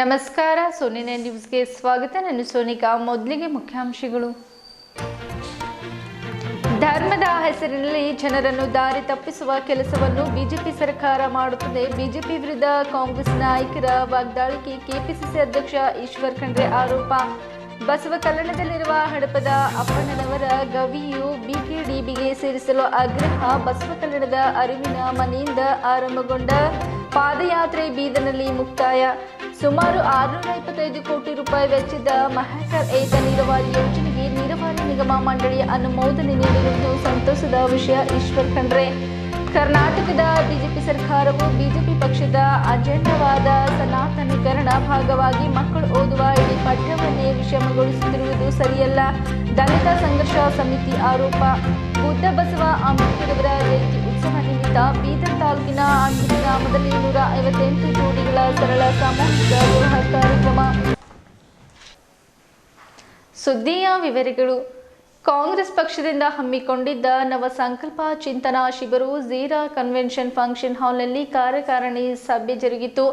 ನಮಸ್ಕಾರ, ಸೋನಿನ ನ್ಯೂಸ್ಗೆ ಸ್ವಾಗತ. ನಾನು ಸೋನಿಕಾ. ಮೊದಲಿಗೆ ಮುಖ್ಯಾಂಶಗಳು. ಧರ್ಮದ ಹೆಸರಿನಲ್ಲಿ ಜನರನ್ನು ದಾರಿ ತಪ್ಪಿಸುವ ಕೆಲಸವನ್ನು ಬಿಜೆಪಿ ಸರ್ಕಾರ ಮಾಡುತ್ತದೆ. ಬಿಜೆಪಿ ವಿರುದ್ಧ ಕಾಂಗ್ರೆಸ್ ನಾಯಕರ ವಾಗ್ದಾಳಿಗೆ ಕೆಪಿಸಿಸಿ ಅಧ್ಯಕ್ಷ ಈಶ್ವರ್ ಖಂಡ್ರೆ ಆರೋಪ. ಬಸವ ಕಲ್ಯಾಣದಲ್ಲಿರುವ ಹಡಪದ ಅಪ್ಪಣ್ಣನವರ ಗವಿಯು ಬಿಕೆಡಿಬಿಗೆ ಸೇರಿಸಲು ಆಗ್ರಹ. ಬಸವ ಕಲ್ಯಾಣದ ಅರಿವಿನ ಮನೆಯಿಂದ ಆರಂಭಗೊಂಡ ಪಾದಯಾತ್ರೆ ಬೀದರ್ನಲ್ಲಿ ಮುಕ್ತಾಯ. ಸುಮಾರು 625 ಕೋಟಿ ರೂಪಾಯಿ ವೆಚ್ಚದ ಮಹಾಕರ್ ಏತ ನೀರಾವರಿ ಯೋಜನೆಗೆ ನೀರಾವರಿ ನಿಗಮ ಮಂಡಳಿ ಅನುಮೋದನೆ ನೀಡಿರುವುದು ಸಂತಸದ ವಿಷಯ. ಈಶ್ವರ್ ಖಂಡ್ರೆ. ಕರ್ನಾಟಕದ ಬಿಜೆಪಿ ಸರ್ಕಾರವು ಬಿಜೆಪಿ ಪಕ್ಷದ ಅಜೆಂಡಾವಾದ ಸನಾತನೀಕರಣ ಭಾಗವಾಗಿ ಮಕ್ಕಳು ಓದುವ ಇಡೀ ಪಠ್ಯವನ್ನೇ ವಿಷಮಗೊಳಿಸುತ್ತಿರುವುದು ಸರಿಯಲ್ಲ. ದಲಿತ ಸಂಘರ್ಷ ಸಮಿತಿ ಆರೋಪ. ಬುದ್ಧ ಬಸವ ಅಂಬೇಡ್ಕರ್ ಅವರ ಜಯಂತಿ ಉತ್ಸವ ನಿಮಿತ್ತ ಬೀದರ್ ತಾಲೂಕಿನ ಅಂಜಿ ಗ್ರಾಮದಲ್ಲಿ 158 ಜೋಡಿಗಳ ಸರಳ ಸಾಮೂಹಿಕ ವಿವಾಹ ಕಾರ್ಯಕ್ರಮ. ಸುದ್ದಿಯ ವಿವರಗಳು. ಕಾಂಗ್ರೆಸ್ ಪಕ್ಷದಿಂದ ಹಮ್ಮಿಕೊಂಡಿದ್ದ ನವ ಸಂಕಲ್ಪ ಚಿಂತನಾ ಶಿಬಿರವು ಝೀರಾ ಕನ್ವೆನ್ಷನ್ ಫಂಕ್ಷನ್ ಹಾಲ್ನಲ್ಲಿ ಕಾರ್ಯಕಾರಿಣಿ ಸಭೆ ಜರುಗಿತು.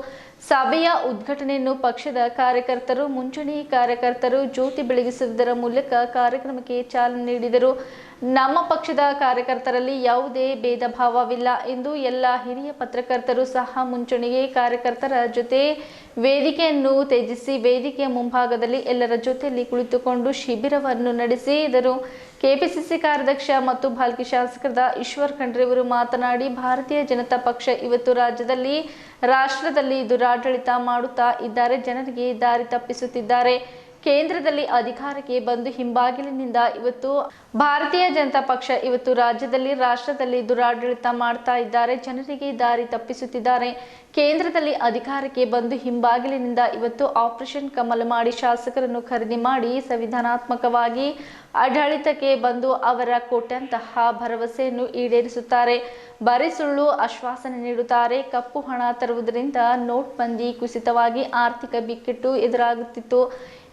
ಸಭೆಯ ಉದ್ಘಾಟನೆಯನ್ನು ಪಕ್ಷದ ಕಾರ್ಯಕರ್ತರು, ಮುಂಚೂಣಿ ಕಾರ್ಯಕರ್ತರು ಜ್ಯೋತಿ ಬೆಳಗಿಸುವುದರ ಮೂಲಕ ಕಾರ್ಯಕ್ರಮಕ್ಕೆ ಚಾಲನೆ ನೀಡಿದರು. ನಮ್ಮ ಪಕ್ಷದ ಕಾರ್ಯಕರ್ತರಲ್ಲಿ ಯಾವುದೇ ಭೇದ ಭಾವವಿಲ್ಲ ಎಂದು ಎಲ್ಲ ಹಿರಿಯ ಪತ್ರಕರ್ತರು ಸಹ ಮುಂಚೂಣಿಗೆ ಕಾರ್ಯಕರ್ತರ ಜೊತೆ ವೇದಿಕೆಯನ್ನು ತ್ಯಜಿಸಿ ವೇದಿಕೆಯ ಮುಂಭಾಗದಲ್ಲಿ ಎಲ್ಲರ ಜೊತೆಯಲ್ಲಿ ಕುಳಿತುಕೊಂಡು ಶಿಬಿರವನ್ನು ನಡೆಸಿದರು. ಕೆಪಿಸಿಸಿ ಕಾರ್ಯಾಧ್ಯಕ್ಷ ಮತ್ತು ಭಾಲ್ಕಿ ಶಾಸಕರಾದ ಈಶ್ವರ್ ಖಂಡ್ರೆ ಅವರು ಮಾತನಾಡಿ, ಭಾರತೀಯ ಜನತಾ ಪಕ್ಷ ಇವತ್ತು ರಾಷ್ಟ್ರದಲ್ಲಿ ದುರಾಡಳಿತ ಮಾಡುತ್ತಾ ಇದ್ದಾರೆ. ಜನರಿಗೆ ದಾರಿ ತಪ್ಪಿಸುತ್ತಿದ್ದಾರೆ. ಕೇಂದ್ರದಲ್ಲಿ ಅಧಿಕಾರಕ್ಕೆ ಬಂದು ಹಿಂಬಾಗಿಲಿನಿಂದ ಭಾರತೀಯ ಜನತಾ ಪಕ್ಷ ಇವತ್ತು ರಾಷ್ಟ್ರದಲ್ಲಿ ದುರಾಡಳಿತ ಮಾಡ್ತಾ ಇದ್ದಾರೆ. ಜನರಿಗೆ ದಾರಿ ತಪ್ಪಿಸುತ್ತಿದ್ದಾರೆ. ಕೇಂದ್ರದಲ್ಲಿ ಅಧಿಕಾರಕ್ಕೆ ಬಂದು ಹಿಂಬಾಗಿಲಿನಿಂದ ಇವತ್ತು ಆಪರೇಷನ್ ಕಮಲ ಮಾಡಿ ಶಾಸಕರನ್ನು ಖರೀದಿ ಮಾಡಿ ಸಂವಿಧಾನಾತ್ಮಕವಾಗಿ ಆಡಳಿತಕ್ಕೆ ಬಂದು ಅವರ ಕೊಟ್ಟಂತಹ ಭರವಸೆಯನ್ನು ಈಡೇರಿಸುತ್ತಾರೆ. ಬರೀ ಸುಳ್ಳು ಆಶ್ವಾಸನೆ ನೀಡುತ್ತಾರೆ. ಕಪ್ಪು ಹಣ ತರುವುದರಿಂದ ನೋಟ್ ಬಂದಿ ಕುಸಿತವಾಗಿ ಆರ್ಥಿಕ ಬಿಕ್ಕಟ್ಟು ಎದುರಾಗುತ್ತಿತ್ತು.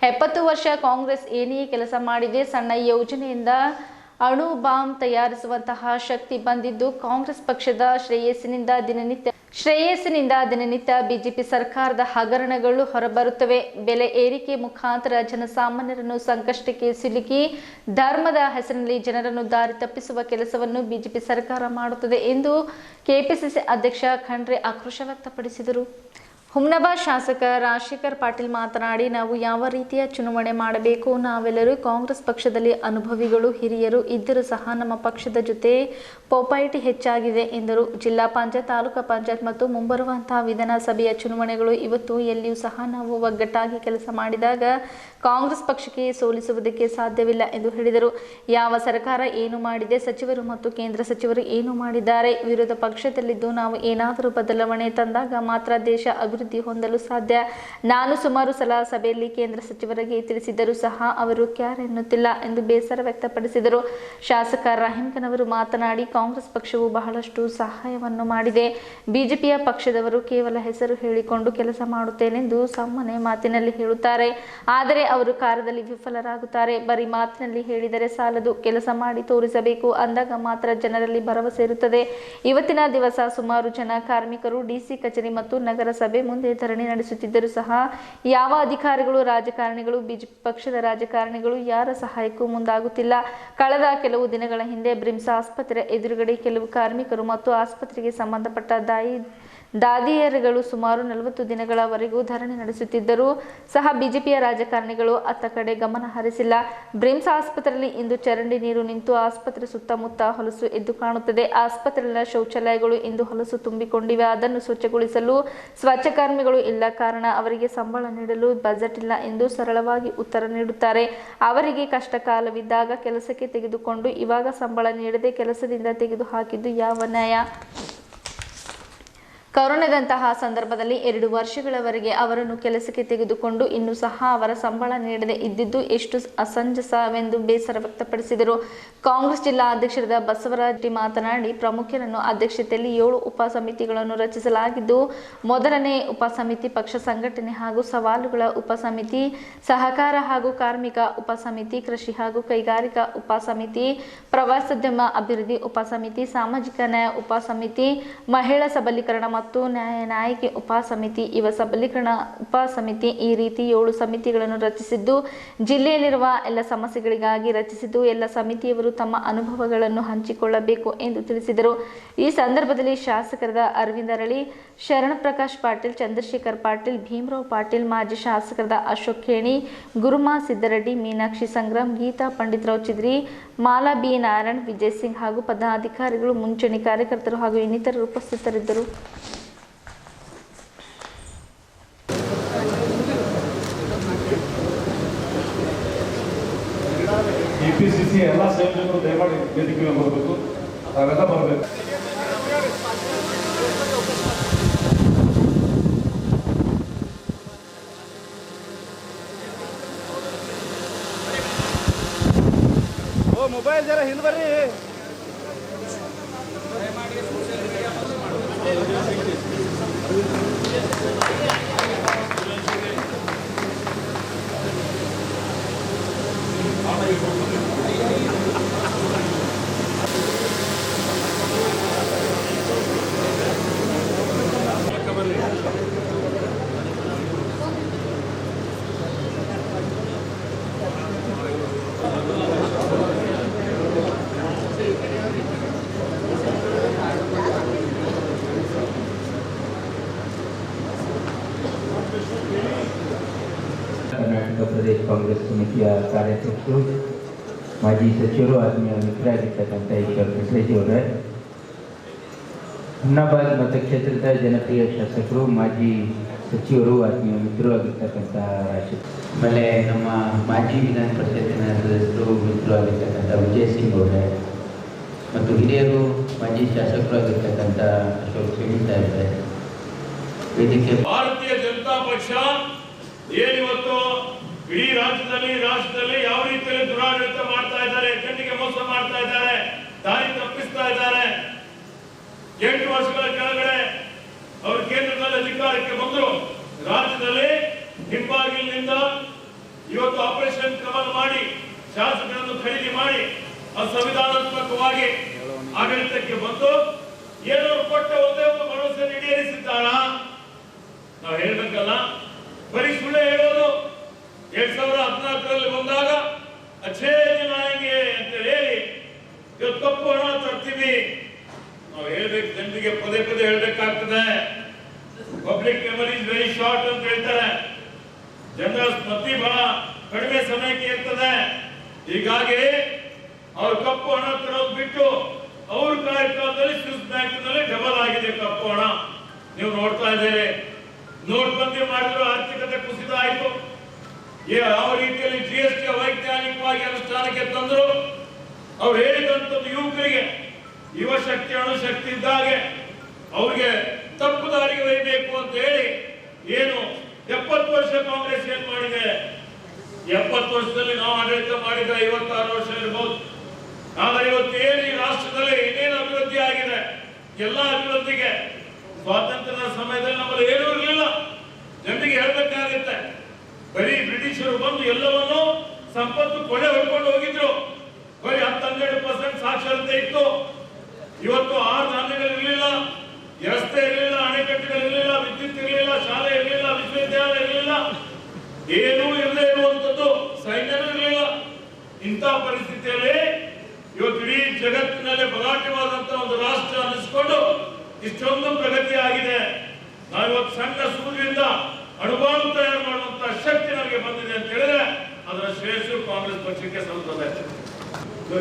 70 ವರ್ಷ ಕಾಂಗ್ರೆಸ್ ಏನೇ ಕೆಲಸ ಮಾಡಿದೆ. ಸಣ್ಣ ಯೋಜನೆಯಿಂದ ಅಣು ಬಾಂಬ್ ತಯಾರಿಸುವಂತಹ ಶಕ್ತಿ ಬಂದಿದ್ದು ಕಾಂಗ್ರೆಸ್ ಪಕ್ಷದ ಶ್ರೇಯಸ್ಸಿನಿಂದ ದಿನನಿತ್ಯ ಬಿಜೆಪಿ ಸರ್ಕಾರದ ಹಗರಣಗಳು ಹೊರಬರುತ್ತವೆ. ಬೆಲೆ ಏರಿಕೆ ಮುಖಾಂತರ ಜನಸಾಮಾನ್ಯರನ್ನು ಸಂಕಷ್ಟಕ್ಕೆ ಸಿಲುಕಿ ಧರ್ಮದ ಹೆಸರಿನಲ್ಲಿ ಜನರನ್ನು ದಾರಿ ತಪ್ಪಿಸುವ ಕೆಲಸವನ್ನು ಬಿಜೆಪಿ ಸರ್ಕಾರ ಮಾಡುತ್ತದೆ ಎಂದು ಕೆಪಿಸಿಸಿ ಅಧ್ಯಕ್ಷ ಖಂಡ್ರೆ ಆಕ್ರೋಶ ವ್ಯಕ್ತಪಡಿಸಿದರು. ಹುಮ್ನಾಬಾದ್ ಶಾಸಕ ರಾಜಶೇಖರ್ ಪಾಟೀಲ್ ಮಾತನಾಡಿ, ನಾವು ಯಾವ ರೀತಿಯ ಚುನಾವಣೆ ಮಾಡಬೇಕು, ನಾವೆಲ್ಲರೂ ಕಾಂಗ್ರೆಸ್ ಪಕ್ಷದಲ್ಲಿ ಅನುಭವಿಗಳು, ಹಿರಿಯರು ಇದ್ದರೂ ಸಹ ನಮ್ಮ ಪಕ್ಷದ ಜೊತೆ ಪೈಪೋಟಿ ಹೆಚ್ಚಾಗಿದೆ ಎಂದರು. ಜಿಲ್ಲಾ ಪಂಚಾಯತ್, ತಾಲೂಕು ಪಂಚಾಯತ್ ಮತ್ತು ಮುಂಬರುವಂತಹ ವಿಧಾನಸಭೆಯ ಚುನಾವಣೆಗಳು ಇವತ್ತು ಎಲ್ಲಿಯೂ ಸಹ ನಾವು ಒಗ್ಗಟ್ಟಾಗಿ ಕೆಲಸ ಮಾಡಿದಾಗ ಕಾಂಗ್ರೆಸ್ ಪಕ್ಷಕ್ಕೆ ಸೋಲಿಸುವುದಕ್ಕೆ ಸಾಧ್ಯವಿಲ್ಲ ಎಂದು ಹೇಳಿದರು. ಯಾವ ಸರ್ಕಾರ ಏನು ಮಾಡಿದೆ, ಸಚಿವರು ಮತ್ತು ಕೇಂದ್ರ ಸಚಿವರು ಏನು ಮಾಡಿದ್ದಾರೆ, ವಿರೋಧ ಪಕ್ಷದಲ್ಲಿದ್ದು ನಾವು ಏನಾದರೂ ಬದಲಾವಣೆ ತಂದಾಗ ಮಾತ್ರ ದೇಶ ಅಭಿವೃದ್ಧಿ ಹೊಂದಲು ಸಾಧ್ಯ. ನಾನು ಸುಮಾರು ಸಲ ಸಭೆಯಲ್ಲಿ ಕೇಂದ್ರ ಸಚಿವರಿಗೆ ತಿಳಿಸಿದರೂ ಸಹ ಅವರು ಕ್ಯಾರ್ ಎನ್ನುತ್ತಿಲ್ಲ ಎಂದು ಬೇಸರ ವ್ಯಕ್ತಪಡಿಸಿದರು. ಶಾಸಕ ರಹೀಂ ಖಾನ್ ಅವರು ಮಾತನಾಡಿ, ಕಾಂಗ್ರೆಸ್ ಪಕ್ಷವು ಬಹಳಷ್ಟು ಸಹಾಯವನ್ನು ಮಾಡಿದೆ. ಬಿಜೆಪಿಯ ಪಕ್ಷದವರು ಕೇವಲ ಹೆಸರು ಹೇಳಿಕೊಂಡು ಕೆಲಸ ಮಾಡುತ್ತೇನೆಂದು ಸಾಮಾನ್ಯ ಮಾತಿನಲ್ಲಿ ಹೇಳುತ್ತಾರೆ. ಆದರೆ ಅವರು ಕಾರ್ಯದಲ್ಲಿ ವಿಫಲರಾಗುತ್ತಾರೆ. ಬರೀ ಮಾತಿನಲ್ಲಿ ಹೇಳಿದರೆ ಸಾಲದು, ಕೆಲಸ ಮಾಡಿ ತೋರಿಸಬೇಕು. ಅಂದಾಗ ಮಾತ್ರ ಜನರಲ್ಲಿ ಭರವಸೆ ಇರುತ್ತದೆ. ಇವತ್ತಿನ ದಿವಸ ಸುಮಾರು ಜನ ಕಾರ್ಮಿಕರು ಡಿಸಿ ಕಚೇರಿ ಮತ್ತು ನಗರಸಭೆ ಮುಂದೆ ಧರಣಿ ನಡೆಸುತ್ತಿದ್ದರೂ ಸಹ ಯಾವ ಅಧಿಕಾರಿಗಳು, ರಾಜಕಾರಣಿಗಳು, ಬಿಜೆಪಿ ಪಕ್ಷದ ರಾಜಕಾರಣಿಗಳು ಯಾರ ಸಹಾಯಕ್ಕೂ ಮುಂದಾಗುತ್ತಿಲ್ಲ. ಕಳೆದ ಕೆಲವು ದಿನಗಳ ಹಿಂದೆ ಬ್ರಿಮ್ಸ್ ಆಸ್ಪತ್ರೆ ಎದುರುಗಡೆ ಕೆಲವು ಕಾರ್ಮಿಕರು ಮತ್ತು ಆಸ್ಪತ್ರೆಗೆ ಸಂಬಂಧಪಟ್ಟ ದಾದಿಯರುಗಳು ಸುಮಾರು 40 ದಿನಗಳವರೆಗೂ ಧರಣಿ ನಡೆಸುತ್ತಿದ್ದರೂ ಸಹ ಬಿಜೆಪಿಯ ರಾಜಕಾರಣಿಗಳು ಅತ್ತ ಕಡೆ ಗಮನ ಹರಿಸಿಲ್ಲ. ಬ್ರಿಮ್ಸ್ ಆಸ್ಪತ್ರೆಯಲ್ಲಿ ಇಂದು ಚರಂಡಿ ನೀರು ನಿಂತು ಆಸ್ಪತ್ರೆ ಸುತ್ತಮುತ್ತ ಹೊಲಸು ಎದ್ದು ಕಾಣುತ್ತದೆ. ಆಸ್ಪತ್ರೆಯ ಶೌಚಾಲಯಗಳು ಇಂದು ಹೊಲಸು ತುಂಬಿಕೊಂಡಿವೆ. ಅದನ್ನು ಸ್ವಚ್ಛಗೊಳಿಸಲು ಸ್ವಚ್ಛಕರ್ಮಿಗಳು ಇಲ್ಲ. ಕಾರಣ ಅವರಿಗೆ ಸಂಬಳ ನೀಡಲು ಬಜೆಟ್ ಇಲ್ಲ ಎಂದು ಸರಳವಾಗಿ ಉತ್ತರ ನೀಡುತ್ತಾರೆ. ಅವರಿಗೆ ಕಷ್ಟ ಕಾಲವಿದ್ದಾಗ ಕೆಲಸಕ್ಕೆ ತೆಗೆದುಕೊಂಡು ಇವಾಗ ಸಂಬಳ ನೀಡದೆ ಕೆಲಸದಿಂದ ತೆಗೆದುಹಾಕಿದ್ದು ಯಾವ ನ್ಯಾಯ? ಕೊರೋನಾದಂತಹ ಸಂದರ್ಭದಲ್ಲಿ 2 ವರ್ಷಗಳವರೆಗೆ ಅವರನ್ನು ಕೆಲಸಕ್ಕೆ ತೆಗೆದುಕೊಂಡು ಇನ್ನೂ ಸಹ ಅವರ ಸಂಬಳ ನೀಡದೆ ಇದ್ದಿದ್ದು ಎಷ್ಟು ಅಸಮಂಜಸವೆಂದು ಬೇಸರ ವ್ಯಕ್ತಪಡಿಸಿದರು. ಕಾಂಗ್ರೆಸ್ ಜಿಲ್ಲಾ ಅಧ್ಯಕ್ಷರಾದ ಬಸವರಾಜ್ ಮಾತನಾಡಿ, ಪ್ರಮುಖರನ್ನು ಅಧ್ಯಕ್ಷತೆಯಲ್ಲಿ 7 ಉಪ ಸಮಿತಿಗಳನ್ನು ರಚಿಸಲಾಗಿದ್ದು, ಮೊದಲನೇ ಉಪ ಸಮಿತಿ ಪಕ್ಷ ಸಂಘಟನೆ ಹಾಗೂ ಸವಾಲುಗಳ ಉಪ ಸಮಿತಿ, ಸಹಕಾರ ಹಾಗೂ ಕಾರ್ಮಿಕ ಉಪ ಸಮಿತಿ, ಕೃಷಿ ಹಾಗೂ ಕೈಗಾರಿಕಾ ಉಪ ಸಮಿತಿ, ಪ್ರವಾಸೋದ್ಯಮ ಅಭಿವೃದ್ಧಿ ಉಪ ಸಮಿತಿ, ಸಾಮಾಜಿಕ ನ್ಯಾಯ ಉಪ ಸಮಿತಿ, ಮಹಿಳಾ ಸಬಲೀಕರಣ ಮತ್ತು ಮತ್ತು ನ್ಯಾಯಿಕೆ ಉಪಸಮಿತಿ, ಯುವ ಸಬಲೀಕರಣ ಉಪಸಮಿತಿ ಈ ರೀತಿ 7 ಸಮಿತಿಗಳನ್ನು ರಚಿಸಿದ್ದು, ಜಿಲ್ಲೆಯಲ್ಲಿರುವ ಎಲ್ಲ ಸಮಸ್ಯೆಗಳಿಗಾಗಿ ರಚಿಸಿದ್ದು, ಎಲ್ಲ ಸಮಿತಿಯವರು ತಮ್ಮ ಅನುಭವಗಳನ್ನು ಹಂಚಿಕೊಳ್ಳಬೇಕು ಎಂದು ತಿಳಿಸಿದರು. ಈ ಸಂದರ್ಭದಲ್ಲಿ ಶಾಸಕರಾದ ಅರವಿಂದ ಅರಳಿ, ಶರಣಪ್ರಕಾಶ್ ಪಾಟೀಲ್, ಚಂದ್ರಶೇಖರ್ ಪಾಟೀಲ್, ಭೀಮರಾವ್ ಪಾಟೀಲ್, ಮಾಜಿ ಶಾಸಕರಾದ ಅಶೋಕ್ ಖೇಣಿ, ಗುರುಮಾ ಸಿದ್ದರೆಡ್ಡಿ, ಮೀನಾಕ್ಷಿ ಸಂಗ್ರಾಮ್, ಗೀತಾ ಪಂಡಿತರಾವ್ ಚಿದ್ರಿ, ಮಾಲಾ ಬಿ ನಾರಾಯಣ್, ವಿಜಯ್ ಸಿಂಗ್ ಹಾಗೂ ಪದಾಧಿಕಾರಿಗಳು, ಮುಂಚೂಣಿ ಕಾರ್ಯಕರ್ತರು ಹಾಗೂ ಇನ್ನಿತರರು ಉಪಸ್ಥಿತರಿದ್ದರು. ಕೆಪಿಸಿಸಿ ಎಲ್ಲ ಸಂಯೋಜಕರು ದಯಮಾಡಿ ವೇದಿಕೆಗೆ ಬರಬೇಕು, ತಾವೆಲ್ಲ ಬರಬೇಕು. ಮೊಬೈಲ್ ಜರ ಹಿಂದೆ ಬರ್ರಿ. ಕರ್ನಾಟಕ ಪ್ರದೇಶ ಕಾಂಗ್ರೆಸ್ ಸಮಿತಿಯ ಕಾರ್ಯಾಧ್ಯಕ್ಷರು, ಮಾಜಿ ಸಚಿವರು, ಆತ್ಮೀಯ ಮಿತ್ರರಾಗಿರ್ತಕ್ಕಂಥ ಈಶ್ವರ್ ಖಂಡ್ರೇಜಿ ಅವರೇ, ಹುಮ್ನಾಬಾದ್ ಮತಕ್ಷೇತ್ರದ ಜನಪ್ರಿಯ ಶಾಸಕರು, ಮಾಜಿ ಸಚಿವರು, ಆತ್ಮೀಯ ಮಿತ್ರರು ಆಗಿರ್ತಕ್ಕಂಥ ಆಮೇಲೆ ನಮ್ಮ ಮಾಜಿ ವಿಧಾನ ಪರಿಷತ್ತಿನ ಸದಸ್ಯರು, ಮಿತ್ರರು ಆಗಿರ್ತಕ್ಕಂಥ ವಿಜಯ್ ಸಿಂಗ್ ಅವರೇ ಮತ್ತು ಹಿರಿಯರು, ಮಾಜಿ ಶಾಸಕರು ಆಗಿರ್ತಕ್ಕಂಥ ಅಶೋಕ್ ಖೇಣಿ ಸಾಹೇಬ್ರೆ, ವೇದಿಕೆ ಭಾರತೀಯ ಜನತಾ ಪಕ್ಷ ಏನಿವತ್ತು ಇಡೀ ರಾಜ್ಯದಲ್ಲಿ ಯಾವ ರೀತಿಯಲ್ಲಿ ದುರಾಡಳಿತ ಮಾಡ್ತಾ ಇದ್ದಾರೆ, ಜನರಿಗೆ ಮೋಸ ಮಾಡ್ತಾ ಇದ್ದಾರೆ, ದಾರಿ ತಪ್ಪಿಸ್ತಾ ಇದ್ದಾರೆ. 8 ವರ್ಷಗಳ ಕೆಳಗಡೆ ಅವರು ಕೇಂದ್ರದಲ್ಲಿ ಅಧಿಕಾರಕ್ಕೆ ಬಂದರು. ರಾಜ್ಯದಲ್ಲಿ ಹಿಂಬಾಗಿಲಿನಿಂದ ಇವತ್ತು ಆಪರೇಷನ್ ಕಮಲ್ ಮಾಡಿ ಶಾಸಕರನ್ನು ಖರೀದಿ ಮಾಡಿ ಅಸಂವಿಧಾನಾತ್ಮಕವಾಗಿ ಆಡಳಿತಕ್ಕೆ ಬಂದು ಏನೋ ಕೊಟ್ಟ ಒಂದೇ ಒಂದು ಭರವಸೆ ಈಡೇರಿಸಿದ್ದಾರಾ? ನಾವು ಹೇಳ್ಬೇಕಲ್ಲ, ಬರೀ ಸುಳ್ಳು ಹೇಳೋದು. 2014ರಲ್ಲಿ ಬಂದಾಗ ಅಚ್ಚೇ ದಿನ ಆಯಂಗೆ ಅಂತ ಹೇಳಿ ಇವತ್ತು ಕಪ್ಪು ಹಣ ತರ್ತೀವಿ ನಾವು ಹೇಳ್ಬೇಕು, ಜನರಿಗೆ ಪದೇ ಪದೇ ಹೇಳ್ಬೇಕಾಗ್ತದೆ. Public memory is very short ಅಂತ ಹೇಳ್ತಾರೆ. ಜನರ ಸ್ಮೃತಿ ಬಹಳ ಕಡಿಮೆ ಸಮಯಕ್ಕೆ ಇರ್ತದೆ. ಹೀಗಾಗಿ ಅವ್ರು ಕಪ್ಪು ಹಣ ತರೋದು ಬಿಟ್ಟು ಅವ್ರ ಕಾರ್ಯಕ್ರಮದಲ್ಲಿ ಸ್ವಿಸ್ ಬ್ಯಾಂಕ್ ನಲ್ಲಿ ಡಬಲ್ ಆಗಿದೆ ಕಪ್ಪು ಹಣ. ನೀವು ನೋಡ್ತಾ ಇದ್ದೀರಿ. ನೋಟ್ಬಂದಿ ಮಾಡಿದ್ರು, ಆರ್ಥಿಕತೆ ಕುಸಿತ ಆಯಿತು. ಯಾವ ರೀತಿಯಲ್ಲಿ GST ಅವೈಜ್ಞಾನಿಕವಾಗಿ ಅನುಷ್ಠಾನಕ್ಕೆ ತಂದ್ರು. ಅವ್ರು ಹೇಳಿದಂಥದ್ದು ಯುವಕರಿಗೆ ಯುವ ಶಕ್ತಿ ಅಣುಶಕ್ತಿ ಇದ್ದಾಗೆ ಅವ್ರಿಗೆ ತಪ್ಪು ದಾರಿಗೆ ಒಯ್ಯಬೇಕು ಅಂತ ಹೇಳಿ ಏನು 70 ವರ್ಷ ಕಾಂಗ್ರೆಸ್ ಏನ್ ಮಾಡಿದೆ? 70 ವರ್ಷದಲ್ಲಿ ನಾವು ಆಡಳಿತ ಮಾಡಿದ 56 ವರ್ಷ ಇರಬಹುದು. ಆದರೆ ಇವತ್ತು ಏನು ಈ ರಾಷ್ಟ್ರದಲ್ಲಿ ಏನೇನು ಅಭಿವೃದ್ಧಿ ಆಗಿದೆ, ಎಲ್ಲ ಅಭಿವೃದ್ಧಿಗೆ ಸ್ವಾತಂತ್ರ್ಯದ ಸಮಯದಲ್ಲಿ ನಮ್ಮಲ್ಲಿ ಏನೂ ಇರಲಿಲ್ಲ. ಜನರಿಗೆ ಹೇಳ್ಬೇಕಾಗುತ್ತೆ. ಬರೀ ಬ್ರಿಟಿಷರು ಬಂದು ಎಲ್ಲವನ್ನೂ ಸಂಪತ್ತು ಕೊಳೆ ಹೊಡ್ಕೊಂಡು ಹೋಗಿದ್ರು. ಬರೀ 10-12% ಸಾಕ್ಷರತೆ ಇತ್ತು. ಇವತ್ತು 6 ಧಾನ್ಯಗಳಿರಲಿಲ್ಲ, ರಸ್ತೆ ಇರಲಿಲ್ಲ, ಅಣೆಕಟ್ಟುಗಳಿರಲಿಲ್ಲ, ವಿದ್ಯುತ್ ಇರಲಿಲ್ಲ, ಶಾಲೆ ಇರಲಿಲ್ಲ, ವಿಶ್ವವಿದ್ಯಾಲಯ ಇರಲಿಲ್ಲ, ಏನೂ ಇರದೇ ಇರುವಂತದ್ದು, ಸೈನ್ಯನೂ ಇರಲಿಲ್ಲ. ಇಂಥ ಪರಿಸ್ಥಿತಿಯಲ್ಲಿ ಇವತ್ತು ಇಡೀ ಜಗತ್ತಿನಲ್ಲಿ ಬಲಾಢ್ಯವಾದಂತಹ ಒಂದು ರಾಷ್ಟ್ರ ಅನ್ನಿಸ್ಕೊಂಡು ಇಷ್ಟೊಂದು ಪ್ರಗತಿ ಆಗಿದೆ. ನಾವಿವತ್ತು ಸಣ್ಣ ಸೂರ್ಯದಿಂದ ಅಣುಬಾಂಬ್ ತಯಾರು ಮಾಡುವಂತಹ ಶಕ್ತಿ ನಮಗೆ ಬಂದಿದೆ ಅಂತ ಹೇಳಿದ್ರೆ ಅದರ ಶ್ರೇಯಸ್ಸು ಕಾಂಗ್ರೆಸ್ ಪಕ್ಷಕ್ಕೆ ಸಲ್ಲುತ್ತದೆ.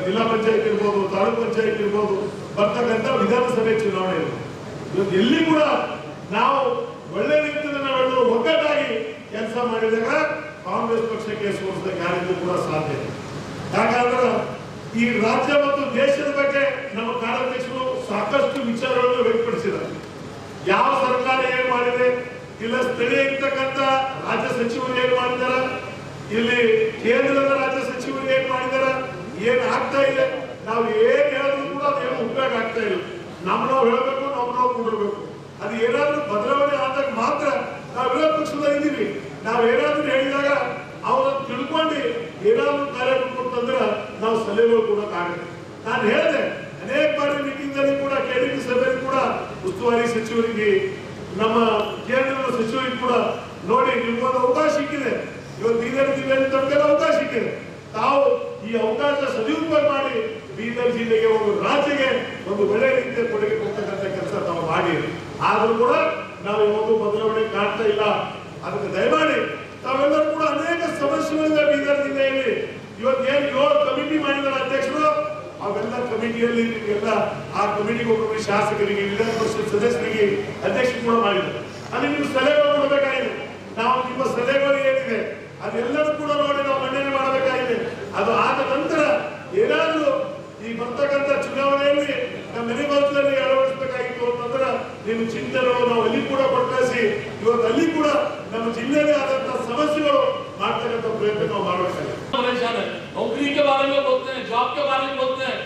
ಜಿಲ್ಲಾ ಪಂಚಾಯತ್ ಇರ್ಬೋದು, ತಾಲೂಕು ಪಂಚಾಯತ್ ಇರ್ಬೋದು, ಬರ್ತಕ್ಕಂಥ ವಿಧಾನಸಭೆ ಚುನಾವಣೆ ಇವತ್ತು ಎಲ್ಲಿ ಕೂಡ ನಾವು ಒಳ್ಳೆ ರೀತಿಯಲ್ಲಿ ನಾವೆಲ್ಲರೂ ಒಗ್ಗಟ್ಟಾಗಿ ಕೆಲಸ ಮಾಡಿದಾಗ ಕಾಂಗ್ರೆಸ್ ಪಕ್ಷಕ್ಕೆ ಸೋಲಿಸಕ್ಕೆ ಯಾರಿಗೂ ಕೂಡ ಸಾಧ್ಯ. ಯಾಕಂದ್ರೆ ಈ ರಾಜ್ಯ ಮತ್ತು ದೇಶದ ಬಗ್ಗೆ ನಮ್ಮ ಕಾರ್ಯಾಧ್ಯಕ್ಷರು ಸಾಕಷ್ಟು ವಿಚಾರಗಳನ್ನು ವ್ಯಕ್ತಪಡಿಸಿದ್ದಾರೆ. ಯಾವ ಸರ್ಕಾರ ಏನ್ ಮಾಡಿದೆ, ಇಲ್ಲ ಸ್ಥಳೀಯ ಇರ್ತಕ್ಕಂಥ ರಾಜ್ಯ ಸಚಿವರು ಏನ್ ಮಾಡಿದಾರ, ಇಲ್ಲಿ ಕೇಂದ್ರದ ರಾಜ್ಯ ಸಚಿವರು ಏನ್ ಮಾಡಿದಾರ, ಏನ್ ಆಗ್ತಾ ಇದೆ, ನಾವು ಏನ್ ಹೇಳಿದ್ರು ಕೂಡ ಅದೇನು ಉಪಯೋಗ ಆಗ್ತಾ ಇಲ್ಲ. ನಾವು ಹೇಳ್ಬೇಕು, ನಾವು ಕೂಡಿರ್ಬೇಕು. ಅದು ಏನಾದ್ರೂ ಬದಲಾವಣೆ ಆದಾಗ ಮಾತ್ರ ನಾವು ವಿರೋಧ ಪಕ್ಷದಲ್ಲಿ ಇದ್ದೀವಿ. ನಾವು ಏನಾದ್ರೂ ಹೇಳಿದಾಗ ಅವ್ರನ್ನ ತಿಳ್ಕೊಂಡು ಏನಾದ್ರೂ ಕಾರ್ಯಕ್ರಮ ತಂದ್ರೆ ನಾವು ಸಲಹೆಗಳು ಕೊಡೋಕ್ಕಾಗುತ್ತೆ. ನಾನು ಹೇಳಿದೆ, ಅನೇಕ ಬಾರಿ ಮೀಟಿಂಗ್ ನಲ್ಲಿ ಕೂಡ, ಕೆಡಿಪಿ ಸಭೆಯಲ್ಲಿ ಕೂಡ ಉಸ್ತುವಾರಿ ಸಚಿವರಿಗೆ ನಮ್ಮ ಕೇಂದ್ರದ ಸಚಿವರಿಗೆ ಕೂಡ ನೋಡಿ ನಿಮ್ಗೊಂದು ಅವಕಾಶ ಸಿಕ್ಕಿದೆ, ಇವತ್ತು ಬೀದರ್ ಜಿಲ್ಲೆಯಲ್ಲಿ ತಮಗೆ ಅವಕಾಶ ಸಿಕ್ಕಿದೆ. ತಾವು ಈ ಅವಕಾಶ ಸದುಪಯೋಗ ಮಾಡಿ ಬೀದರ್ ಜಿಲ್ಲೆಗೆ, ಒಂದು ರಾಜ್ಯಕ್ಕೆ ಒಂದು ಒಳ್ಳೆ ರೀತಿಯ ಕೊಡುಗೆ ಕೊಡ್ತಕ್ಕಂಥ ಕೆಲಸ ತಾವು ಮಾಡಿ. ಆದ್ರೂ ಕೂಡ ನಾವು ಯಾವುದು ಬದಲಾವಣೆ ಕಾಣ್ತಾ ಇಲ್ಲ. ಅದಕ್ಕೆ ದಯಮಾಡಿ ತಾವೆಲ್ಲರೂ ಕೂಡ ಅನೇಕ ಸಮಸ್ಯೆಗಳಿಂದ ಬೀದರ್ ಜಿಲ್ಲೆಯಲ್ಲಿ ಇವತ್ತು ಏನು 7 ಕಮಿಟಿ ಮಾಡಿದ ಅಧ್ಯಕ್ಷರು, ಅವೆಲ್ಲ ಕಮಿಟಿಯಲ್ಲಿ ನಿಮಗೆಲ್ಲ ಆ ಕಮಿಟಿಗೆ ಒಬ್ಬರು ಶಾಸಕರಿಗೆ, ವಿಧಾನ ಪರಿಷತ್ ಸದಸ್ಯರಿಗೆ ಅಧ್ಯಕ್ಷ ಕೂಡ ಮಾಡಿದ್ದಾರೆ. ಅಲ್ಲಿ ನೀವು ಸಲಹೆಗಳು ಕೊಡಬೇಕಾಗಿದೆ. ನಾವು ನಿಮ್ಮ ಸಲಹೆಗಳು ಏನಿದೆ ಅದೆಲ್ಲರೂ ಕೂಡ ನೋಡಿ ನಾವು ಮಂಡನೆ ಮಾಡಬೇಕಾಗಿದೆ. ಅದು ಆದ ನಂತರ ಏನಾದರೂ ಈ ಬರ್ತಕ್ಕಂಥ ಚುನಾವಣೆಯಲ್ಲಿ ನಮ್ಮ ಮನೆ ಬಾಗಿಲಲ್ಲಿ ಅಳವಡಿಸಬೇಕಾಗಿತ್ತು ಅಂತಂದ್ರೆ ನಿಮ್ಮ ಚಿಂತನೆಗಳು ನಾವು ಅಲ್ಲಿ ಕೂಡ ಪಡ್ಕಳಿಸಿ ಇವತ್ತು ಅಲ್ಲಿ ಕೂಡ ನಮ್ಮ ಜಿಲ್ಲೆಯಲ್ಲಿ ಆದಂತಹ ಸಮಸ್ಯೆಗಳು ಮಾಡ್ತಕ್ಕಂಥ ಪ್ರಯತ್ನ ನಾವು ಮಾಡಬೇಕಾಗಿದೆ. नौकरी के बारे में बोलते हैं, जॉब के बारे में बोलते हैं,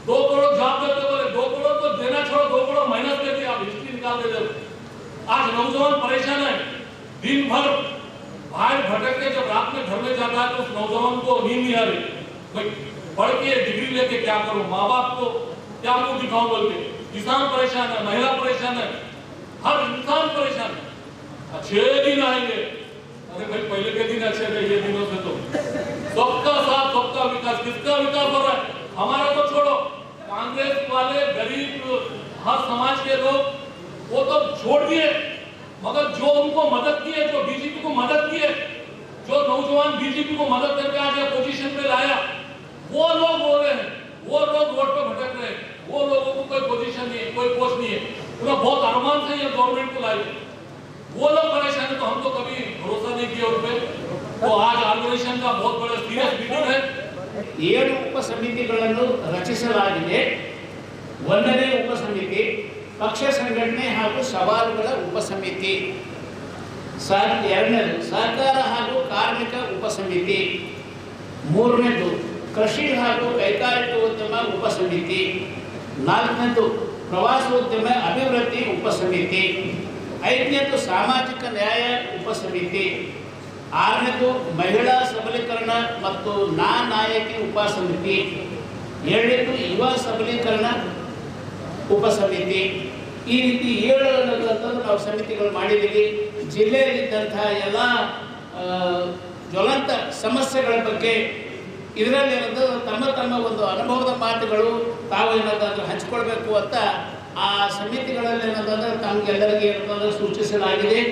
2 करोड़ जॉब देते बोले, 2 करोड़ तो देना छोड़ो, 2 करोड़ मेहनत करके आप हिस्ट्री निकाल देते हो। आज नौजवान परेशान है, दिन भर बाहर भटक के जब रात में घर में जाता है तो उस नौजवान को नींद नहीं आ रही। भाई पढ़ के डिग्री लेके क्या करूं, माँ बाप को क्या मुंह दिखाऊं बोल के। किसान परेशान है, महिला परेशान है, हर इंसान परेशान है। अच्छे दिन आएंगे, अरे भाई पहले के दिन अच्छे थे, ये दिनों से तो सबका साथ सबका विकास। किसका विकास हो रहा है? हमारा तो छोड़ो, कांग्रेस वाले गरीब हर समाज के लोग वो तो छोड़ दिए, मगर जो उनको मदद किए, जो बीजेपी को मदद किए, जो नौजवान बीजेपी को मदद करके आज पोजीशन पे लाया, वो लोग बोल रहे हैं, वो लोग वोट पे भटक रहे हैं, वो लोगों को कोई पोजीशन नहीं है, कोई पोस्ट नहीं है। उन्हें बहुत अरमान से ये गवर्नमेंट को लाई, वो लोग परेशान है। तो हम तो कभी भरोसा नहीं किया उन पे। तो आज ऑर्गेनाइजेशन का बहुत बड़ा सीरियस मीटिंग है। 7 ಉಪಸಮಿತಿಗಳನ್ನು ರಚಿಸಲಾಗಿದೆ. 1ನೇ ಉಪಸಮಿತಿ ಪಕ್ಷ ಸಂಘಟನೆ ಹಾಗೂ ಸವಾಲುಗಳ ಉಪಸಮಿತಿ, 2ನೇದು ಸಹಕಾರ ಹಾಗೂ ಕಾರ್ಮಿಕ ಉಪಸಮಿತಿ, 3ನೇದು ಕೃಷಿ ಹಾಗೂ ಕೈಗಾರಿಕೋದ್ಯಮ ಉಪಸಮಿತಿ, 4ನೇದು ಪ್ರವಾಸೋದ್ಯಮ ಅಭಿವೃದ್ಧಿ ಉಪಸಮಿತಿ, 5ನೇದು ಸಾಮಾಜಿಕ ನ್ಯಾಯ ಉಪಸಮಿತಿ, 6ನೇದು ಮಹಿಳಾ ಸಬಲೀಕರಣ ಮತ್ತು ನಾಯಕಿ ಉಪಸಮಿತಿ, 7ನೇದು ಯುವ ಸಬಲೀಕರಣ ಉಪಸಮಿತಿ. ಈ ರೀತಿ 7 ನಾವು ಸಮಿತಿಗಳು ಮಾಡಿದ್ದೀವಿ. ಜಿಲ್ಲೆಯಲ್ಲಿದ್ದಂತಹ ಎಲ್ಲ ಜ್ವಲಂತ ಸಮಸ್ಯೆಗಳ ಬಗ್ಗೆ ಇದರಲ್ಲಿ ತಮ್ಮ ಒಂದು ಅನುಭವದ ಮಾತುಗಳು ತಾವು ಏನಾದರೂ ಹಂಚಿಕೊಳ್ಬೇಕು ಅಂತ ಆ ಸಮಿತಿಗಳಲ್ಲಿ ತಮಗೆಲ್ಲರಿಗೆ ಸೂಚಿಸಲಾಗಿದೆ.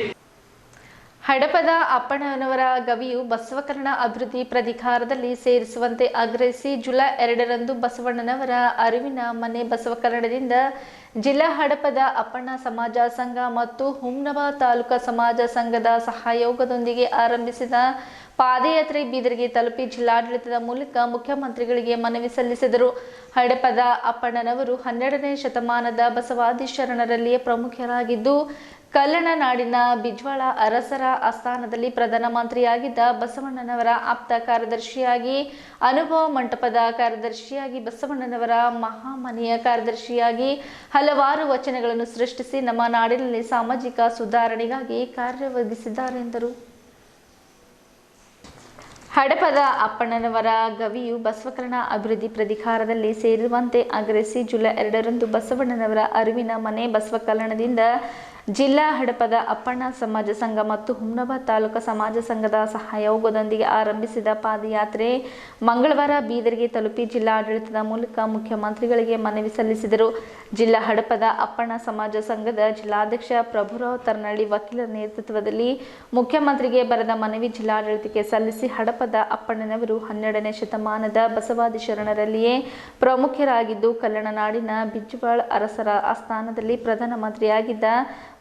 ಹಡಪದ ಅಪ್ಪಣ್ಣನವರ ಗವಿಯು ಬಸವಕಲ್ಯಾಣ ಅಭಿವೃದ್ಧಿ ಪ್ರಾಧಿಕಾರದಲ್ಲಿ ಸೇರಿಸುವಂತೆ ಆಗ್ರಹಿಸಿ ಜುಲೈ 2ರಂದು ಬಸವಣ್ಣನವರ ಅರಿವಿನ ಮನೆ ಬಸವಕಲ್ಯಾಣದಿಂದ ಜಿಲ್ಲಾ ಹಡಪದ ಅಪ್ಪಣ್ಣ ಸಮಾಜ ಸಂಘ ಮತ್ತು ಹುಮ್ನವ ತಾಲೂಕಾ ಸಮಾಜ ಸಂಘದ ಸಹಯೋಗದೊಂದಿಗೆ ಆರಂಭಿಸಿದ ಪಾದಯಾತ್ರೆ ಬೀದರ್ಗೆ ತಲುಪಿ ಜಿಲ್ಲಾಡಳಿತದ ಮೂಲಕ ಮುಖ್ಯಮಂತ್ರಿಗಳಿಗೆ ಮನವಿ ಸಲ್ಲಿಸಿದರು. ಹಡಪದ ಅಪ್ಪಣ್ಣನವರು 12ನೇ ಶತಮಾನದ ಬಸವಾದಿ ಶರಣರಲ್ಲಿಯೇ ಪ್ರಮುಖರಾಗಿದ್ದು, ಕಲ್ಲಣ ನಾಡಿನ ಬಿಜ್ವಾಳ ಅರಸರ ಆಸ್ಥಾನದಲ್ಲಿ ಪ್ರಧಾನಮಂತ್ರಿಯಾಗಿದ್ದ ಬಸವಣ್ಣನವರ ಆಪ್ತ ಕಾರ್ಯದರ್ಶಿಯಾಗಿ, ಅನುಭವ ಮಂಟಪದ ಕಾರ್ಯದರ್ಶಿಯಾಗಿ, ಬಸವಣ್ಣನವರ ಮಹಾಮನೆಯ ಕಾರ್ಯದರ್ಶಿಯಾಗಿ ಹಲವಾರು ವಚನಗಳನ್ನು ಸೃಷ್ಟಿಸಿ ನಮ್ಮ ನಾಡಿನಲ್ಲಿ ಸಾಮಾಜಿಕ ಸುಧಾರಣೆಗಾಗಿ ಕಾರ್ಯವಹಿಸಿದ್ದಾರೆ ಎಂದರು. ಹಡಪದ ಅಪ್ಪಣ್ಣನವರ ಗವಿಯು ಬಸವಕಲ್ಯಾಣ ಅಭಿವೃದ್ಧಿ ಪ್ರಾಧಿಕಾರದಲ್ಲಿ ಸೇರುವಂತೆ ಆಗ್ರಹಿಸಿ ಜುಲೈ 2ರಂದು ಬಸವಣ್ಣನವರ ಅರಿವಿನ ಮನೆ ಬಸವಕಲ್ಯಾಣದಿಂದ ಜಿಲ್ಲಾ ಹಡಪದ ಅಪ್ಪಣ್ಣ ಸಮಾಜ ಸಂಘ ಮತ್ತು ಹುಮ್ನವ ತಾಲೂಕಾ ಸಮಾಜ ಸಂಘದ ಸಹಯೋಗದೊಂದಿಗೆ ಆರಂಭಿಸಿದ ಪಾದಯಾತ್ರೆ ಮಂಗಳವಾರ ಬೀದರ್ಗೆ ತಲುಪಿ ಜಿಲ್ಲಾಡಳಿತದ ಮೂಲಕ ಮುಖ್ಯಮಂತ್ರಿಗಳಿಗೆ ಮನವಿ ಸಲ್ಲಿಸಿದರು. ಜಿಲ್ಲಾ ಹಡಪದ ಅಪ್ಪಣ್ಣ ಸಮಾಜ ಸಂಘದ ಜಿಲ್ಲಾಧ್ಯಕ್ಷ ಪ್ರಭುರಾವ್ ತರ್ನಳ್ಳಿ ವಕೀಲರ ನೇತೃತ್ವದಲ್ಲಿ ಮುಖ್ಯಮಂತ್ರಿಗೆ ಬರೆದ ಮನವಿ ಜಿಲ್ಲಾಡಳಿತಕ್ಕೆ ಸಲ್ಲಿಸಿ, ಹಡಪದ ಅಪ್ಪಣ್ಣನವರು 12ನೇ ಶತಮಾನದ ಬಸವಾದಿ ಶರಣರಲ್ಲಿಯೇ ಪ್ರಮುಖರಾಗಿದ್ದು, ಕಲ್ಲಣ ನಾಡಿನ ಬಿಜ್ವಾಳ ಅರಸರ ಆಸ್ಥಾನದಲ್ಲಿ ಪ್ರಧಾನಮಂತ್ರಿಯಾಗಿದ್ದ